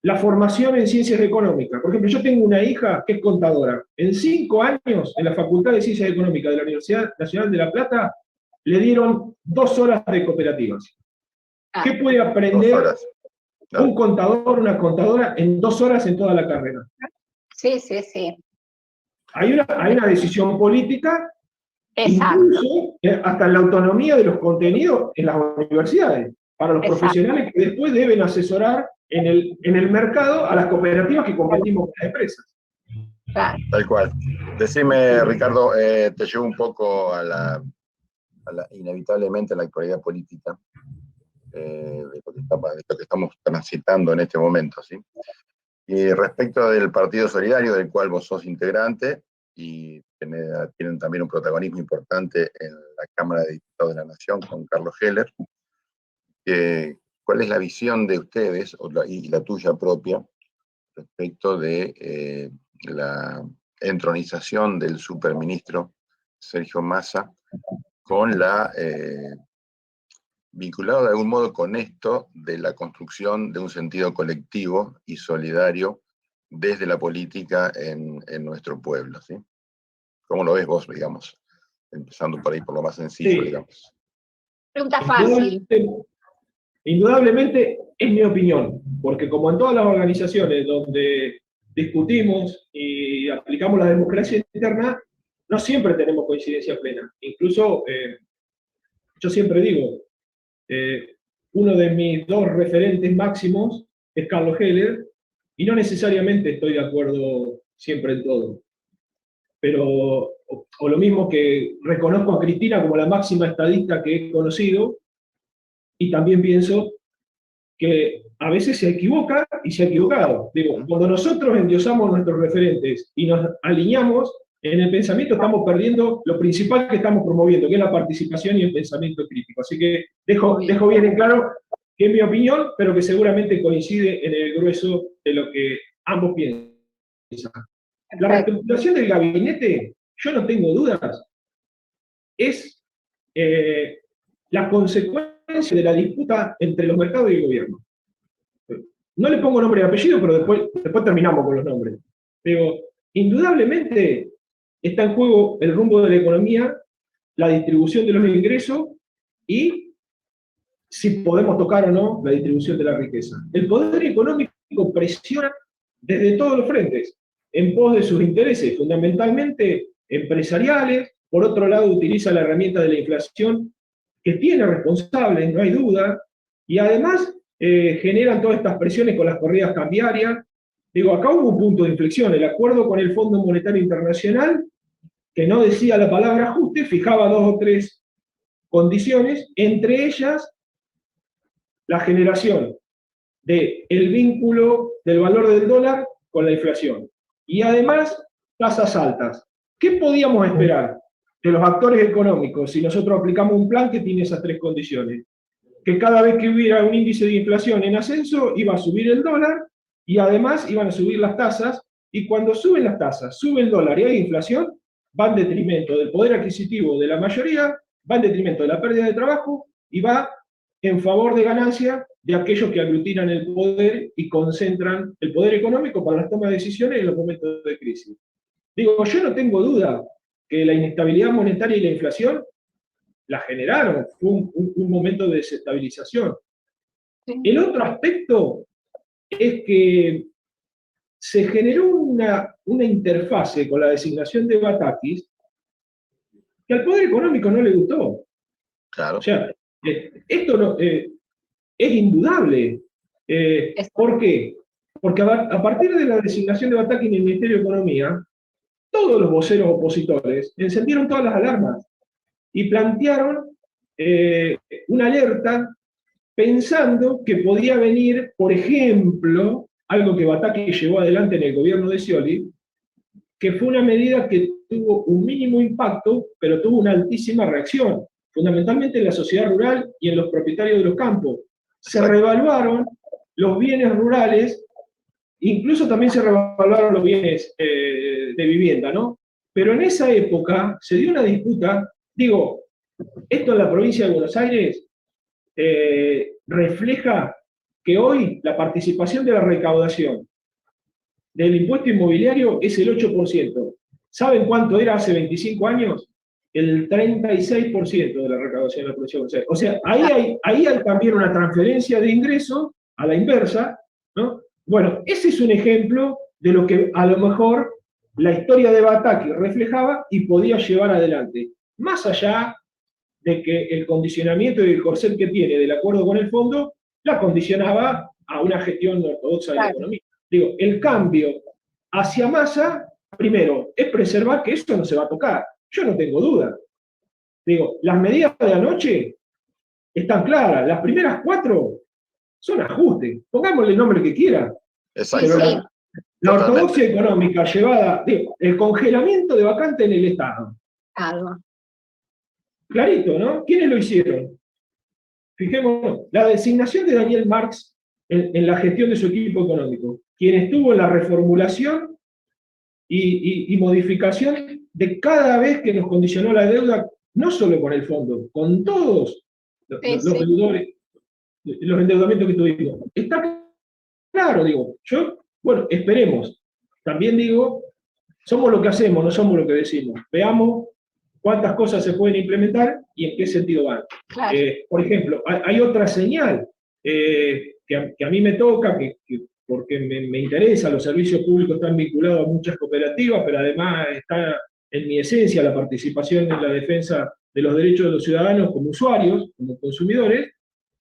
la formación en ciencias económicas, por ejemplo, yo tengo una hija que es contadora, en 5 años en la Facultad de Ciencias Económicas de la Universidad Nacional de La Plata le dieron 2 horas de cooperativas. ¿Qué puede aprender un contador, una contadora en 2 horas en toda la carrera? Sí, sí, sí. Hay una decisión política. Exacto. Incluso hasta la autonomía de los contenidos en las universidades, para los profesionales que después deben asesorar en el mercado a las cooperativas que competimos con las empresas. Claro. Tal cual. Decime, Ricardo, te llevo un poco inevitablemente a la actualidad política de lo que estamos transitando en este momento, ¿sí? Y respecto del Partido Solidario, del cual vos sos integrante, y tienen también un protagonismo importante en la Cámara de Diputados de la Nación con Carlos Heller. ¿Cuál es la visión de ustedes y la tuya propia respecto de la entronización del superministro Sergio Massa con vinculado de algún modo con esto de la construcción de un sentido colectivo y solidario desde la política en nuestro pueblo, ¿sí? ¿Cómo lo ves vos, digamos? Empezando por ahí, por lo más sencillo, Sí. Digamos. Pregunta fácil. Indudablemente es mi opinión, porque como en todas las organizaciones donde discutimos y aplicamos la democracia interna, no siempre tenemos coincidencia plena. Incluso, yo siempre digo, uno de mis 2 referentes máximos es Carlos Heller, y no necesariamente estoy de acuerdo siempre en todo. Pero, o lo mismo que reconozco a Cristina como la máxima estadista que he conocido, y también pienso que a veces se equivoca y se ha equivocado. Digo, cuando nosotros endiosamos nuestros referentes y nos alineamos, en el pensamiento estamos perdiendo lo principal que estamos promoviendo, que es la participación y el pensamiento crítico. Así que dejo bien en claro que es mi opinión, pero que seguramente coincide en el grueso de lo que ambos piensan. La reestructuración del gabinete, yo no tengo dudas, es la consecuencia de la disputa entre los mercados y el gobierno. No le pongo nombre y apellido, pero después terminamos con los nombres. Pero indudablemente está en juego el rumbo de la economía, la distribución de los ingresos y si podemos tocar o no la distribución de la riqueza. El poder económico presiona desde todos los frentes, en pos de sus intereses, fundamentalmente empresariales. Por otro lado, utiliza la herramienta de la inflación, que tiene responsables, no hay duda, y además generan todas estas presiones con las corridas cambiarias. Digo, acá hubo un punto de inflexión, el acuerdo con el Fondo Monetario Internacional, que no decía la palabra ajuste, fijaba 2 o 3 condiciones, entre ellas la generación del vínculo del valor del dólar con la inflación. Y además, tasas altas. ¿Qué podíamos esperar de los actores económicos si nosotros aplicamos un plan que tiene esas 3 condiciones? Que cada vez que hubiera un índice de inflación en ascenso, iba a subir el dólar, y además iban a subir las tasas, y cuando suben las tasas, sube el dólar y hay inflación, va en detrimento del poder adquisitivo de la mayoría, va en detrimento de la pérdida de trabajo, y va en favor de ganancia de aquellos que aglutinan el poder y concentran el poder económico para las tomas de decisiones en los momentos de crisis. Digo, yo no tengo duda que la inestabilidad monetaria y la inflación la generaron, fue un momento de desestabilización. El otro aspecto es que se generó una interfase con la designación de Batakis que al poder económico no le gustó. Claro. O sea, esto no, es indudable. ¿Por qué? Porque a partir de la designación de Batakis en el Ministerio de Economía, todos los voceros opositores encendieron todas las alarmas y plantearon una alerta pensando que podía venir, por ejemplo, algo que Batakis llevó adelante en el gobierno de Scioli, que fue una medida que tuvo un mínimo impacto, pero tuvo una altísima reacción, fundamentalmente en la sociedad rural y en los propietarios de los campos. Se revaluaron los bienes rurales, incluso también se revaluaron los bienes de vivienda, ¿no? Pero en esa época se dio una disputa, digo, esto en la provincia de Buenos Aires refleja que hoy la participación de la recaudación del impuesto inmobiliario es el 8%. ¿Saben cuánto era hace 25 años? El 36% de la recaudación de la provincia de Buenos Aires. O sea, ahí hay también una transferencia de ingresos a la inversa, ¿no? Bueno, ese es un ejemplo de lo que a lo mejor la historia de Batakis reflejaba y podía llevar adelante. Más allá de que el condicionamiento y el corset que tiene del acuerdo con el fondo la condicionaba a una gestión ortodoxa de la economía. Digo, el cambio hacia Massa, primero, es preservar que esto no se va a tocar. Yo no tengo duda. Digo, las medidas de anoche están claras. Las primeras 4 son ajustes. Pongámosle el nombre que quiera. Exacto. Pero la ortodoxia económica llevada, digo, el congelamiento de vacante en el Estado. Claro. Clarito, ¿no? ¿Quiénes lo hicieron? Fijémonos, la designación de Daniel Marx en la gestión de su equipo económico, quien estuvo en la reformulación y modificación de cada vez que nos condicionó la deuda, no solo con el fondo, con todos los deudores, los endeudamientos que tuvimos. Está claro, digo, bueno, esperemos. También digo, somos lo que hacemos, no somos lo que decimos. Veamos cuántas cosas se pueden implementar y en qué sentido van. Claro. Por ejemplo, hay otra señal que a mí me toca, porque me interesa, los servicios públicos están vinculados a muchas cooperativas, pero además está en mi esencia la participación en la defensa de los derechos de los ciudadanos como usuarios, como consumidores.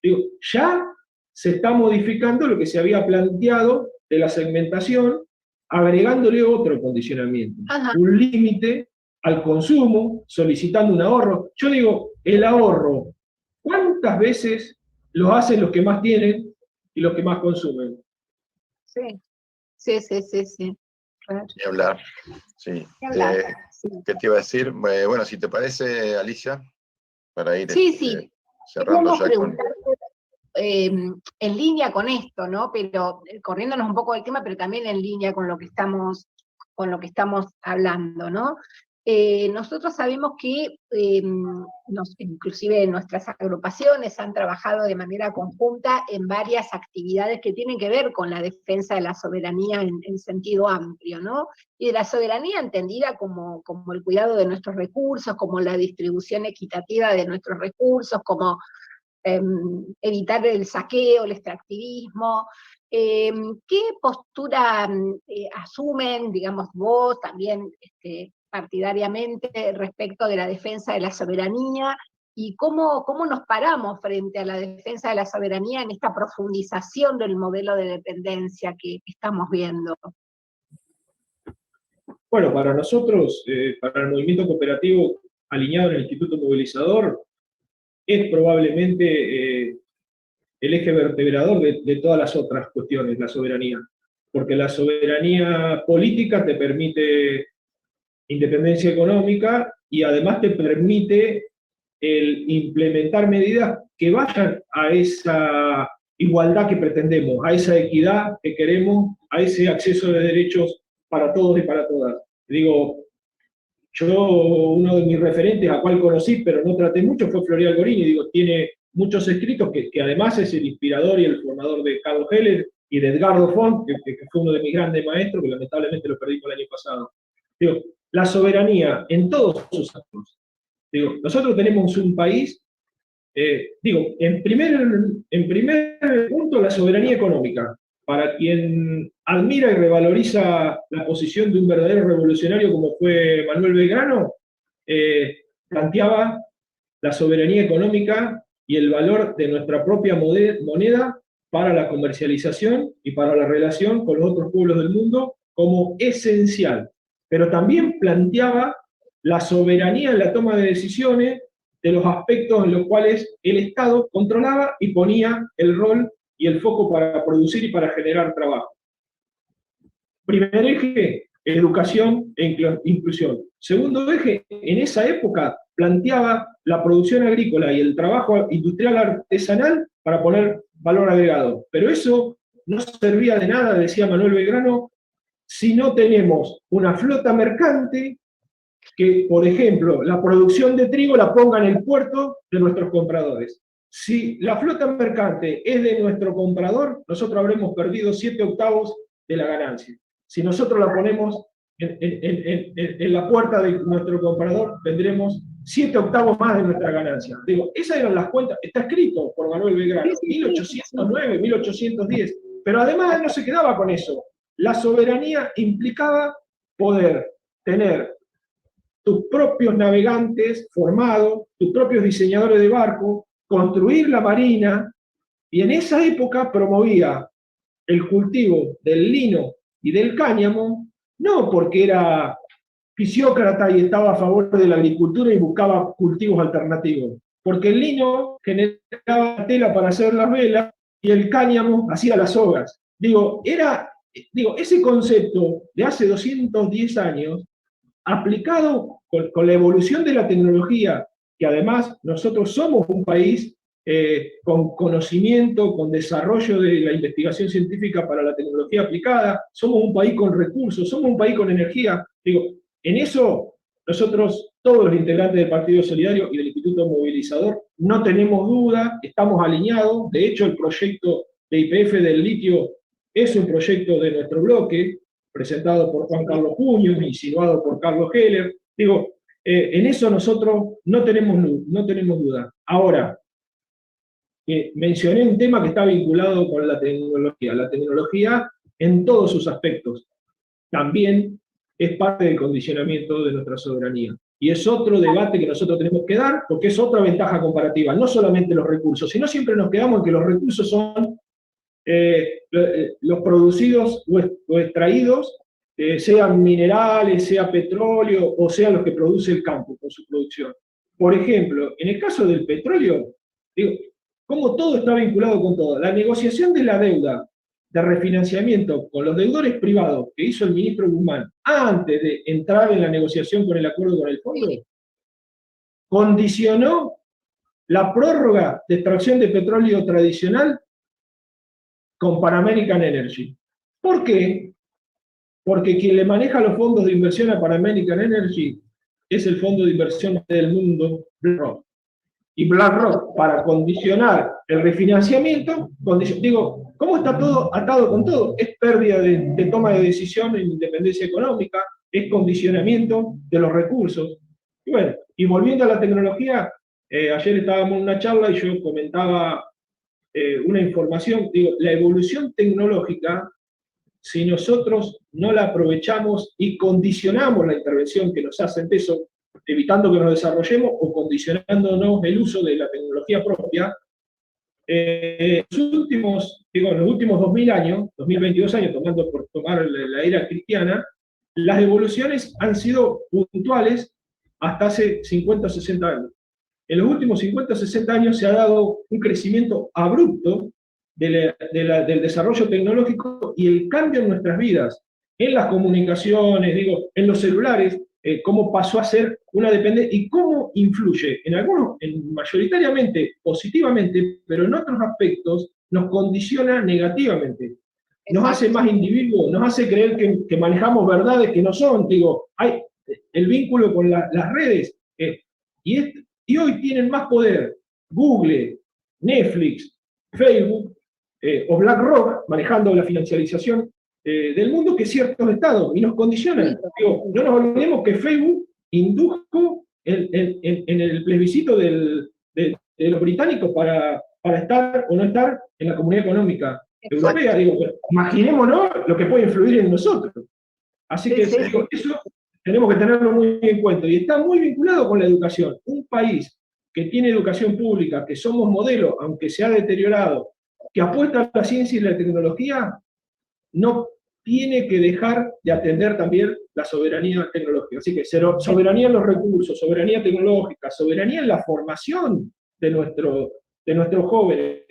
Digo, ya se está modificando lo que se había planteado de la segmentación, agregándole otro condicionamiento, un límite al consumo, solicitando un ahorro. Yo digo, el ahorro, ¿cuántas veces lo hacen los que más tienen y los que más consumen? Sí, sí, sí, sí, sí. Claro. Ni hablar. Sí. Ni hablar, sí. ¿Qué te iba a decir? Bueno, si te parece, Alicia, para ir Sí, sí. cerrando Queríamos ya con... preguntarte en línea con esto, ¿no? Pero corriéndonos un poco del tema, pero también en línea con lo que estamos hablando, ¿no? Nosotros sabemos que inclusive nuestras agrupaciones han trabajado de manera conjunta en varias actividades que tienen que ver con la defensa de la soberanía en sentido amplio, ¿no? Y de la soberanía entendida como el cuidado de nuestros recursos, como la distribución equitativa de nuestros recursos, como evitar el saqueo, el extractivismo. ¿Qué postura asumen, digamos, vos también partidariamente respecto de la defensa de la soberanía? ¿Y cómo nos paramos frente a la defensa de la soberanía en esta profundización del modelo de dependencia que estamos viendo? Bueno, para nosotros, para el movimiento cooperativo alineado en el Instituto Movilizador, es probablemente el eje vertebrador de todas las otras cuestiones, la soberanía. Porque la soberanía política te permite independencia económica y además te permite el implementar medidas que vayan a esa igualdad que pretendemos, a esa equidad que queremos, a ese acceso de derechos para todos y para todas. Digo, yo, uno de mis referentes, a cual conocí, pero no traté mucho, fue Florial Gorini. Digo, tiene muchos escritos que además es el inspirador y el formador de Carlos Heller y de Edgardo Font, que fue uno de mis grandes maestros, que lamentablemente lo perdimos el año pasado. Digo, la soberanía en todos sus actos. Digo, nosotros tenemos un país, en primer punto, la soberanía económica. Para quien admira y revaloriza la posición de un verdadero revolucionario como fue Manuel Belgrano, planteaba la soberanía económica y el valor de nuestra propia moneda para la comercialización y para la relación con los otros pueblos del mundo como esencial. Pero también planteaba la soberanía en la toma de decisiones de los aspectos en los cuales el Estado controlaba y ponía el rol y el foco para producir y para generar trabajo. Primer eje, educación e inclusión. Segundo eje, en esa época planteaba la producción agrícola y el trabajo industrial artesanal para poner valor agregado. Pero eso no servía de nada, decía Manuel Belgrano, si no tenemos una flota mercante que, por ejemplo, la producción de trigo la ponga en el puerto de nuestros compradores. Si la flota mercante es de nuestro comprador, nosotros habremos perdido 7/8 de la ganancia. Si nosotros la ponemos en la puerta de nuestro comprador, tendremos 7/8 más de nuestra ganancia. Digo, esas eran las cuentas, está escrito por Manuel Belgrano, 1809, 1810, pero además él no se quedaba con eso. La soberanía implicaba poder tener tus propios navegantes formados, tus propios diseñadores de barcos, construir la marina, y en esa época promovía el cultivo del lino y del cáñamo, no porque era fisiócrata y estaba a favor de la agricultura y buscaba cultivos alternativos, porque el lino generaba tela para hacer las velas y el cáñamo hacía las sogas. Digo, ese concepto de hace 210 años, aplicado con la evolución de la tecnología, que además nosotros somos un país con conocimiento, con desarrollo de la investigación científica para la tecnología aplicada, somos un país con recursos, somos un país con energía. Digo, en eso nosotros, todos los integrantes del Partido Solidario y del Instituto Movilizador, no tenemos duda, estamos alineados. De hecho, el proyecto de YPF del litio es un proyecto de nuestro bloque, presentado por Juan Carlos Puño, insinuado por Carlos Heller. Digo, en eso nosotros no tenemos duda. Ahora, mencioné un tema que está vinculado con la tecnología en todos sus aspectos. También es parte del condicionamiento de nuestra soberanía. Y es otro debate que nosotros tenemos que dar, porque es otra ventaja comparativa, no solamente los recursos, sino siempre nos quedamos en que los recursos son los producidos o extraídos, sean minerales, sea petróleo, o sean los que produce el campo con su producción. Por ejemplo, en el caso del petróleo, digo, como todo está vinculado con todo, la negociación de la deuda de refinanciamiento con los deudores privados que hizo el ministro Guzmán antes de entrar en la negociación con el acuerdo con el fondo, condicionó la prórroga de extracción de petróleo tradicional con Pan American Energy. ¿Por qué? Porque quien le maneja los fondos de inversión a Pan American Energy es el fondo de inversión del mundo, BlackRock. Y BlackRock, para condicionar el refinanciamiento, digo, ¿cómo está todo atado con todo? Es pérdida de toma de decisión en independencia económica, es condicionamiento de los recursos. Y bueno, y volviendo a la tecnología, ayer estábamos en una charla y yo comentaba una información, digo, la evolución tecnológica, si nosotros no la aprovechamos y condicionamos la intervención que nos hacen de eso, evitando que nos desarrollemos o condicionándonos el uso de la tecnología propia, en los últimos 2000 años, 2022 años, por tomar la era cristiana, las evoluciones han sido puntuales hasta hace 50 o 60 años. En los últimos 50 o 60 años se ha dado un crecimiento abrupto del desarrollo tecnológico y el cambio en nuestras vidas, en las comunicaciones, digo, en los celulares, cómo pasó a ser una dependencia y cómo influye, mayoritariamente positivamente, pero en otros aspectos nos condiciona negativamente. Nos hace más individuos, nos hace creer que manejamos verdades que no son, digo, hay el vínculo con las redes, y hoy tienen más poder Google, Netflix, Facebook, o BlackRock, manejando la financiarización del mundo, que ciertos estados, y nos condicionan. Digo, no nos olvidemos que Facebook indujo en el plebiscito de los británicos para estar o no estar en la Comunidad Económica Europea. Digo, imaginémonos lo que puede influir en nosotros. Así que digo, eso tenemos que tenerlo muy en cuenta, y está muy vinculado con la educación. Un país que tiene educación pública, que somos modelo, aunque se ha deteriorado, que apuesta a la ciencia y la tecnología, no tiene que dejar de atender también la soberanía tecnológica. Así que soberanía en los recursos, soberanía tecnológica, soberanía en la formación de nuestros jóvenes.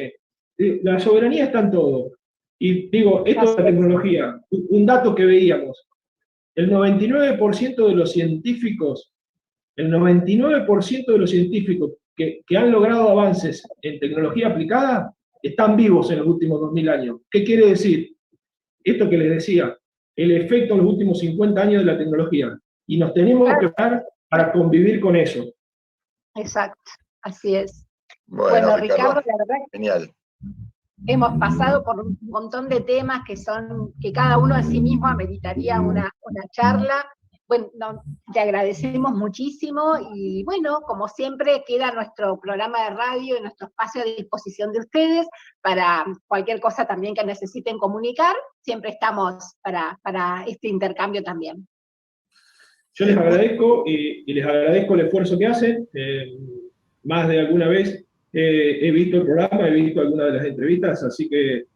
La soberanía está en todo. Y digo, esto es la tecnología. Un dato que veíamos, el 99% de los científicos, que han logrado avances en tecnología aplicada están vivos en los últimos 2000 años. ¿Qué quiere decir? Esto que les decía, el efecto en los últimos 50 años de la tecnología. Y nos tenemos que preparar para convivir con eso. Exacto, así es. Bueno, Ricardo, la verdad que genial. Hemos pasado por un montón de temas que cada uno a sí mismo ameritaría una charla. Bueno, te agradecemos muchísimo y bueno, como siempre queda nuestro programa de radio y nuestro espacio a disposición de ustedes para cualquier cosa también que necesiten comunicar. Siempre estamos para este intercambio también. Yo les agradezco y les agradezco el esfuerzo que hacen. Más de alguna vez he visto el programa, he visto algunas de las entrevistas, así que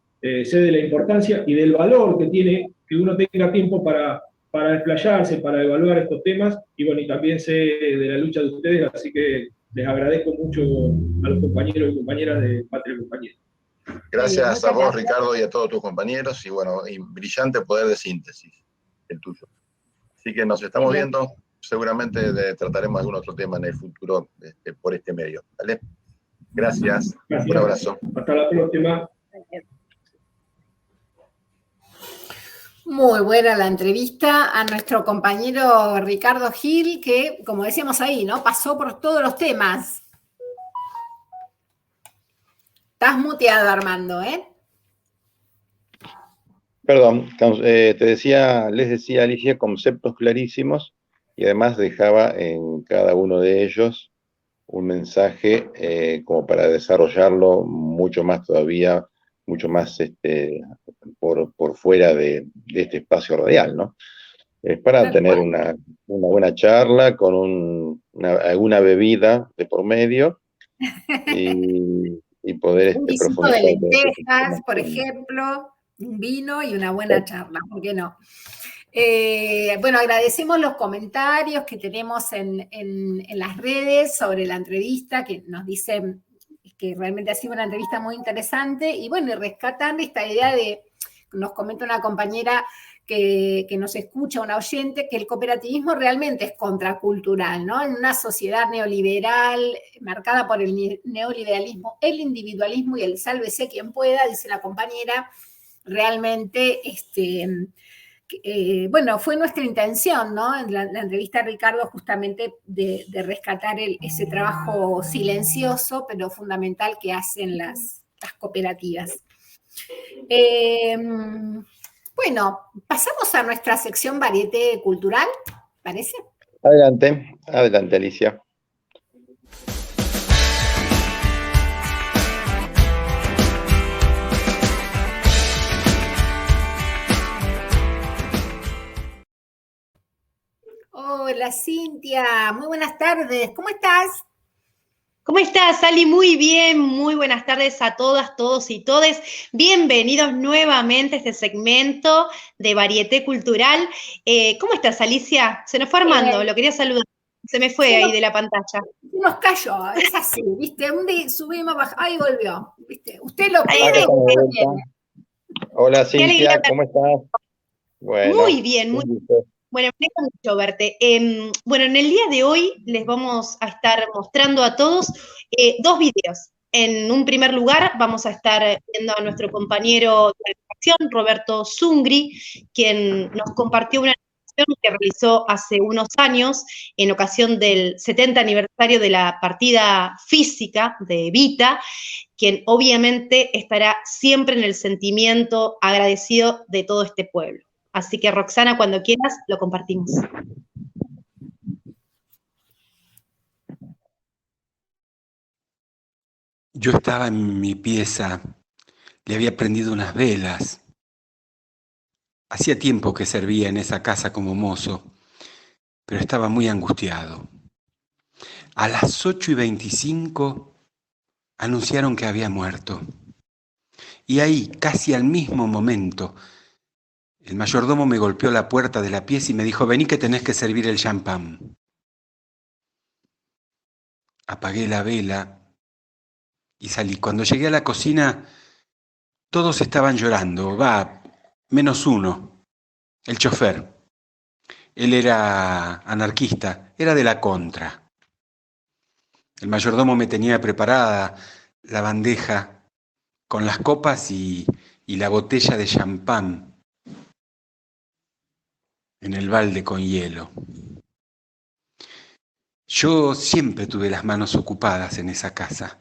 sé de la importancia y del valor que tiene que uno tenga tiempo para desplayarse, para evaluar estos temas, y bueno, y también sé de la lucha de ustedes, así que les agradezco mucho a los compañeros y compañeras de Patria Compañera. Gracias a vos, Ricardo, y a todos tus compañeros, y bueno, y brillante poder de síntesis, el tuyo. Así que nos estamos viendo, seguramente trataremos algún otro tema en el futuro por este medio, ¿vale? Gracias. Un abrazo. Hasta la próxima. Muy buena la entrevista a nuestro compañero Ricardo Gil, que, como decíamos ahí, ¿no? Pasó por todos los temas. Estás muteado, Armando, ¿eh? Perdón, les decía, Alicia, conceptos clarísimos, y además dejaba en cada uno de ellos un mensaje como para desarrollarlo mucho más todavía, mucho más por fuera de este espacio radial, ¿no? Es para tener una buena charla con alguna bebida de por medio y poder un guisito profundizar. De lentejas, por ejemplo, un vino y una buena charla, ¿por qué no? Bueno, agradecemos los comentarios que tenemos en las redes sobre la entrevista, que nos dicen que realmente ha sido una entrevista muy interesante, y bueno, y rescatan esta idea de nos comenta una compañera que nos escucha, una oyente, que el cooperativismo realmente es contracultural, ¿no? En una sociedad neoliberal, marcada por el neoliberalismo, el individualismo y el sálvese quien pueda, dice la compañera, realmente, bueno, fue nuestra intención, ¿no? En la entrevista a Ricardo, justamente de rescatar ese trabajo silencioso, pero fundamental que hacen las cooperativas. Bueno, pasamos a nuestra sección Varieté Cultural, ¿parece? Adelante, adelante, Alicia. Hola, Cintia, muy buenas tardes, ¿cómo estás? ¿Cómo estás, Ali? Muy bien, muy buenas tardes a todas, todos y todes. Bienvenidos nuevamente a este segmento de Varieté Cultural. ¿Cómo estás, Alicia? Se nos fue Armando, lo quería saludar. Se me fue ahí de la pantalla. Nos cayó, es así, ¿viste? Un día subimos, ahí volvió, ¿viste? Usted lo pide. Hola, Cintia, ¿cómo estás? Bueno, muy bien, muy bien. Bueno, me alegra mucho verte. Bueno, en el día de hoy les vamos a estar mostrando a todos 2 videos. En un primer lugar vamos a estar viendo a nuestro compañero de redacción, Roberto Zungri, quien nos compartió una acción que realizó hace unos años en ocasión del 70 aniversario de la partida física de Evita, quien obviamente estará siempre en el sentimiento agradecido de todo este pueblo. Así que, Roxana, cuando quieras, lo compartimos. Yo estaba en mi pieza, le había prendido unas velas. Hacía tiempo que servía en esa casa como mozo, pero estaba muy angustiado. A las 8:25 anunciaron que había muerto. Y ahí, casi al mismo momento, el mayordomo me golpeó la puerta de la pieza y me dijo: vení que tenés que servir el champán. Apagué la vela y salí. Cuando llegué a la cocina, todos estaban llorando, menos uno, el chofer. Él era anarquista, era de la contra. El mayordomo me tenía preparada la bandeja con las copas y la botella de champán en el balde con hielo. Yo siempre tuve las manos ocupadas en esa casa.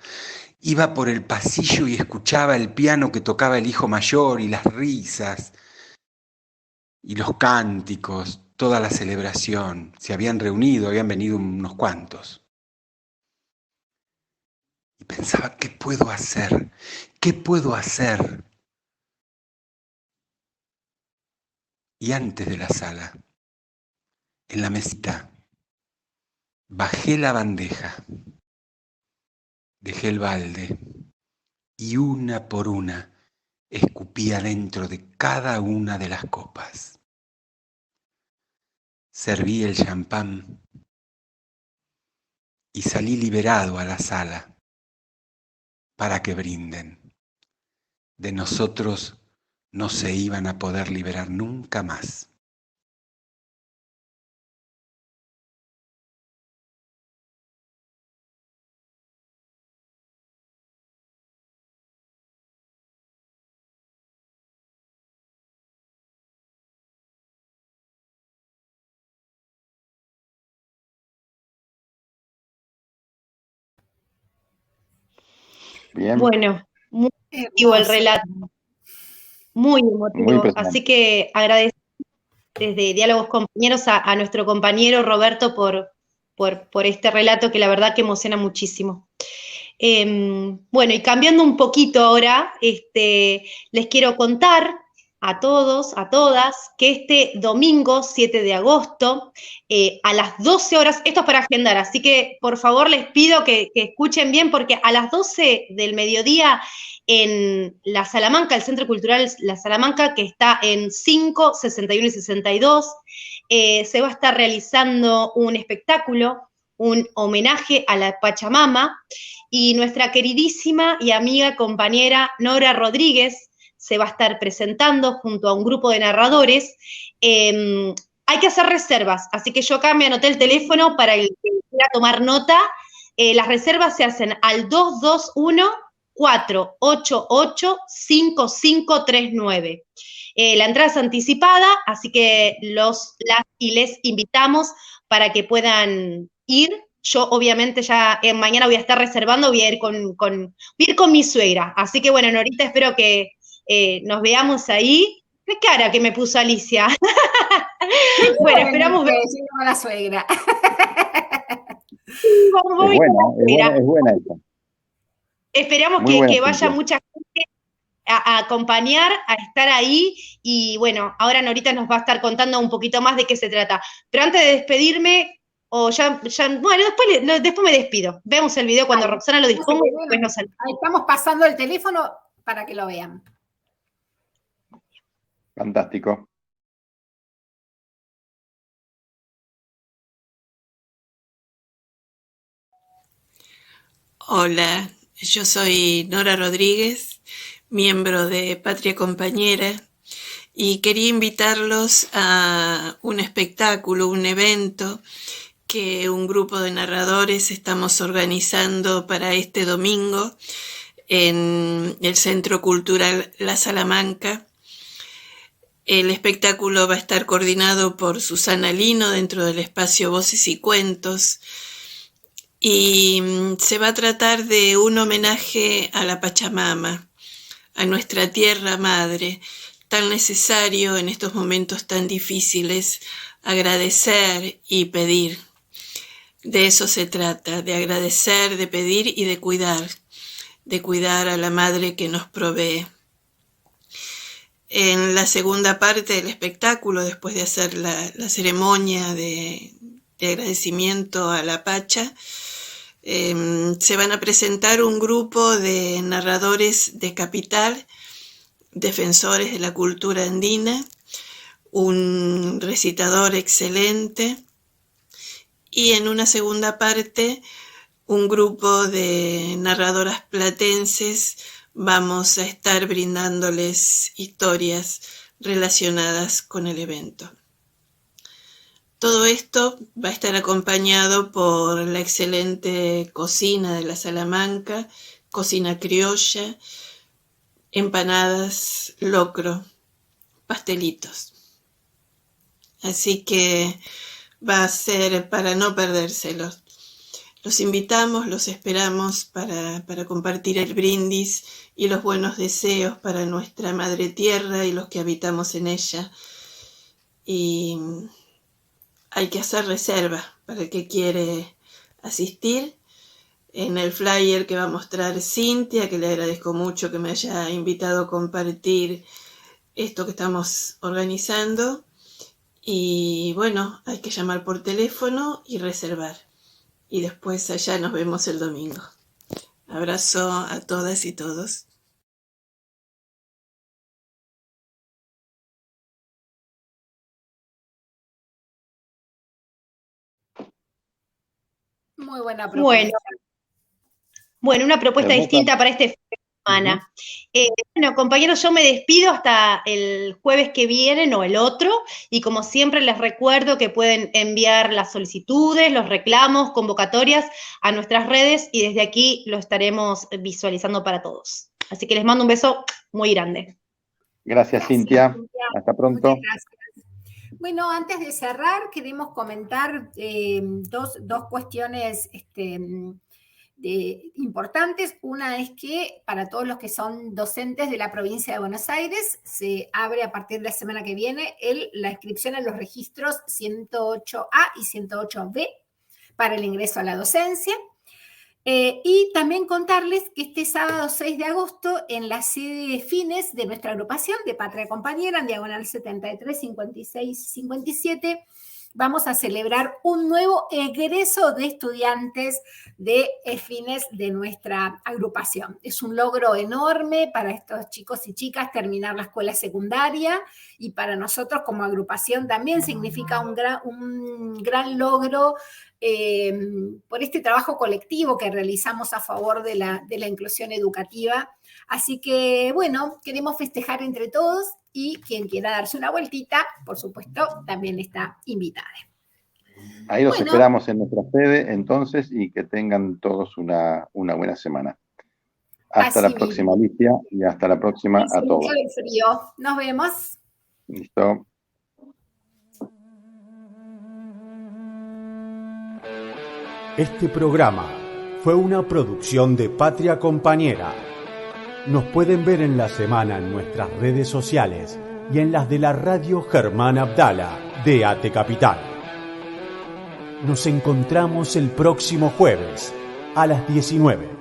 Iba por el pasillo y escuchaba el piano que tocaba el hijo mayor y las risas y los cánticos, toda la celebración. Se habían reunido, habían venido unos cuantos. Y pensaba, ¿qué puedo hacer? ¿Qué puedo hacer? Y antes de la sala, en la mesita, bajé la bandeja, dejé el balde y una por una escupía dentro de cada una de las copas. Serví el champán y salí liberado a la sala para que brinden. De nosotros no se iban a poder liberar nunca más. Bien. Bueno, muy emotivo el relato. Muy emotivo. Así que agradezco desde Diálogos Compañeros a nuestro compañero Roberto por este relato que la verdad que emociona muchísimo. Bueno, y cambiando un poquito ahora, les quiero contar a todos, a todas, que este domingo 7 de agosto, a las 12 horas, esto es para agendar, así que por favor les pido que escuchen bien, porque a las 12 del mediodía en La Salamanca, el Centro Cultural La Salamanca, que está en 5, 61 y 62, se va a estar realizando un espectáculo, un homenaje a la Pachamama, y nuestra queridísima y amiga compañera Nora Rodríguez se va a estar presentando junto a un grupo de narradores. Hay que hacer reservas, así que yo acá me anoté el teléfono para el que quiera tomar nota. Las reservas se hacen al 221-488-5539. La entrada es anticipada, así que las y les invitamos para que puedan ir. Yo obviamente ya mañana voy a estar reservando, voy a ir con mi suegra. Así que bueno, Norita, espero que nos veamos ahí. ¿Qué cara que me puso Alicia? Bueno, esperamos ver. A la suegra. Es buena esa. Esperamos que vaya mucha gente a acompañar, a estar ahí, y bueno, ahora Norita nos va a estar contando un poquito más de qué se trata. Pero antes de despedirme, bueno, después me despido. Vemos el video cuando Roxana lo disponga y después nos salimos. Ahí estamos pasando el teléfono para que lo vean. Fantástico. Hola, yo soy Nora Rodríguez, miembro de Patria Compañera, y quería invitarlos a un espectáculo, un evento que un grupo de narradores estamos organizando para este domingo en el Centro Cultural La Salamanca. El espectáculo va a estar coordinado por Susana Lino dentro del espacio Voces y Cuentos, y se va a tratar de un homenaje a la Pachamama, a nuestra tierra madre, tan necesario en estos momentos tan difíciles, agradecer y pedir. De eso se trata, de agradecer, de pedir y de cuidar a la madre que nos provee. En la segunda parte del espectáculo, después de hacer la ceremonia de agradecimiento a la Pacha, se van a presentar un grupo de narradores de Capital, defensores de la cultura andina, un recitador excelente, y en una segunda parte un grupo de narradoras platenses. Vamos a estar brindándoles historias relacionadas con el evento. Todo esto va a estar acompañado por la excelente cocina de la Salamanca, cocina criolla, empanadas, locro, pastelitos. Así que va a ser para no perdérselos. Los invitamos, los esperamos para compartir el brindis y los buenos deseos para nuestra madre tierra y los que habitamos en ella. Y hay que hacer reserva para el que quiere asistir. En el flyer que va a mostrar Cintia, que le agradezco mucho que me haya invitado a compartir esto que estamos organizando. Y bueno, hay que llamar por teléfono y reservar. Y después allá nos vemos el domingo. Abrazo a todas y todos. Muy buena propuesta. Bueno, una propuesta distinta para este fin de semana. Bueno, compañeros, yo me despido hasta el jueves que viene, o el otro, y como siempre les recuerdo que pueden enviar las solicitudes, los reclamos, convocatorias a nuestras redes, y desde aquí lo estaremos visualizando para todos. Así que les mando un beso muy grande. Gracias, Cintia. Hasta pronto. Muchas gracias. Bueno, antes de cerrar, queremos comentar dos cuestiones importantes. Una es que para todos los que son docentes de la provincia de Buenos Aires, se abre a partir de la semana que viene la inscripción en los registros 108A y 108B para el ingreso a la docencia. Y también contarles que este sábado 6 de agosto, en la sede de fines de nuestra agrupación de Patria Compañera, en diagonal 73, 56, 57, vamos a celebrar un nuevo egreso de estudiantes de fines de nuestra agrupación. Es un logro enorme para estos chicos y chicas terminar la escuela secundaria, y para nosotros como agrupación también significa un gran logro por este trabajo colectivo que realizamos a favor de la inclusión educativa. Así que, bueno, queremos festejar entre todos y quien quiera darse una vueltita, por supuesto, también está invitada. Ahí los esperamos en nuestra sede, entonces, y que tengan todos una buena semana. Hasta la próxima, Alicia, y hasta la próxima a todos. Frío. Nos vemos. Listo. Este programa fue una producción de Patria Compañera. Nos pueden ver en la semana en nuestras redes sociales y en las de la radio Germán Abdala de AT Capital. Nos encontramos el próximo jueves a las 19.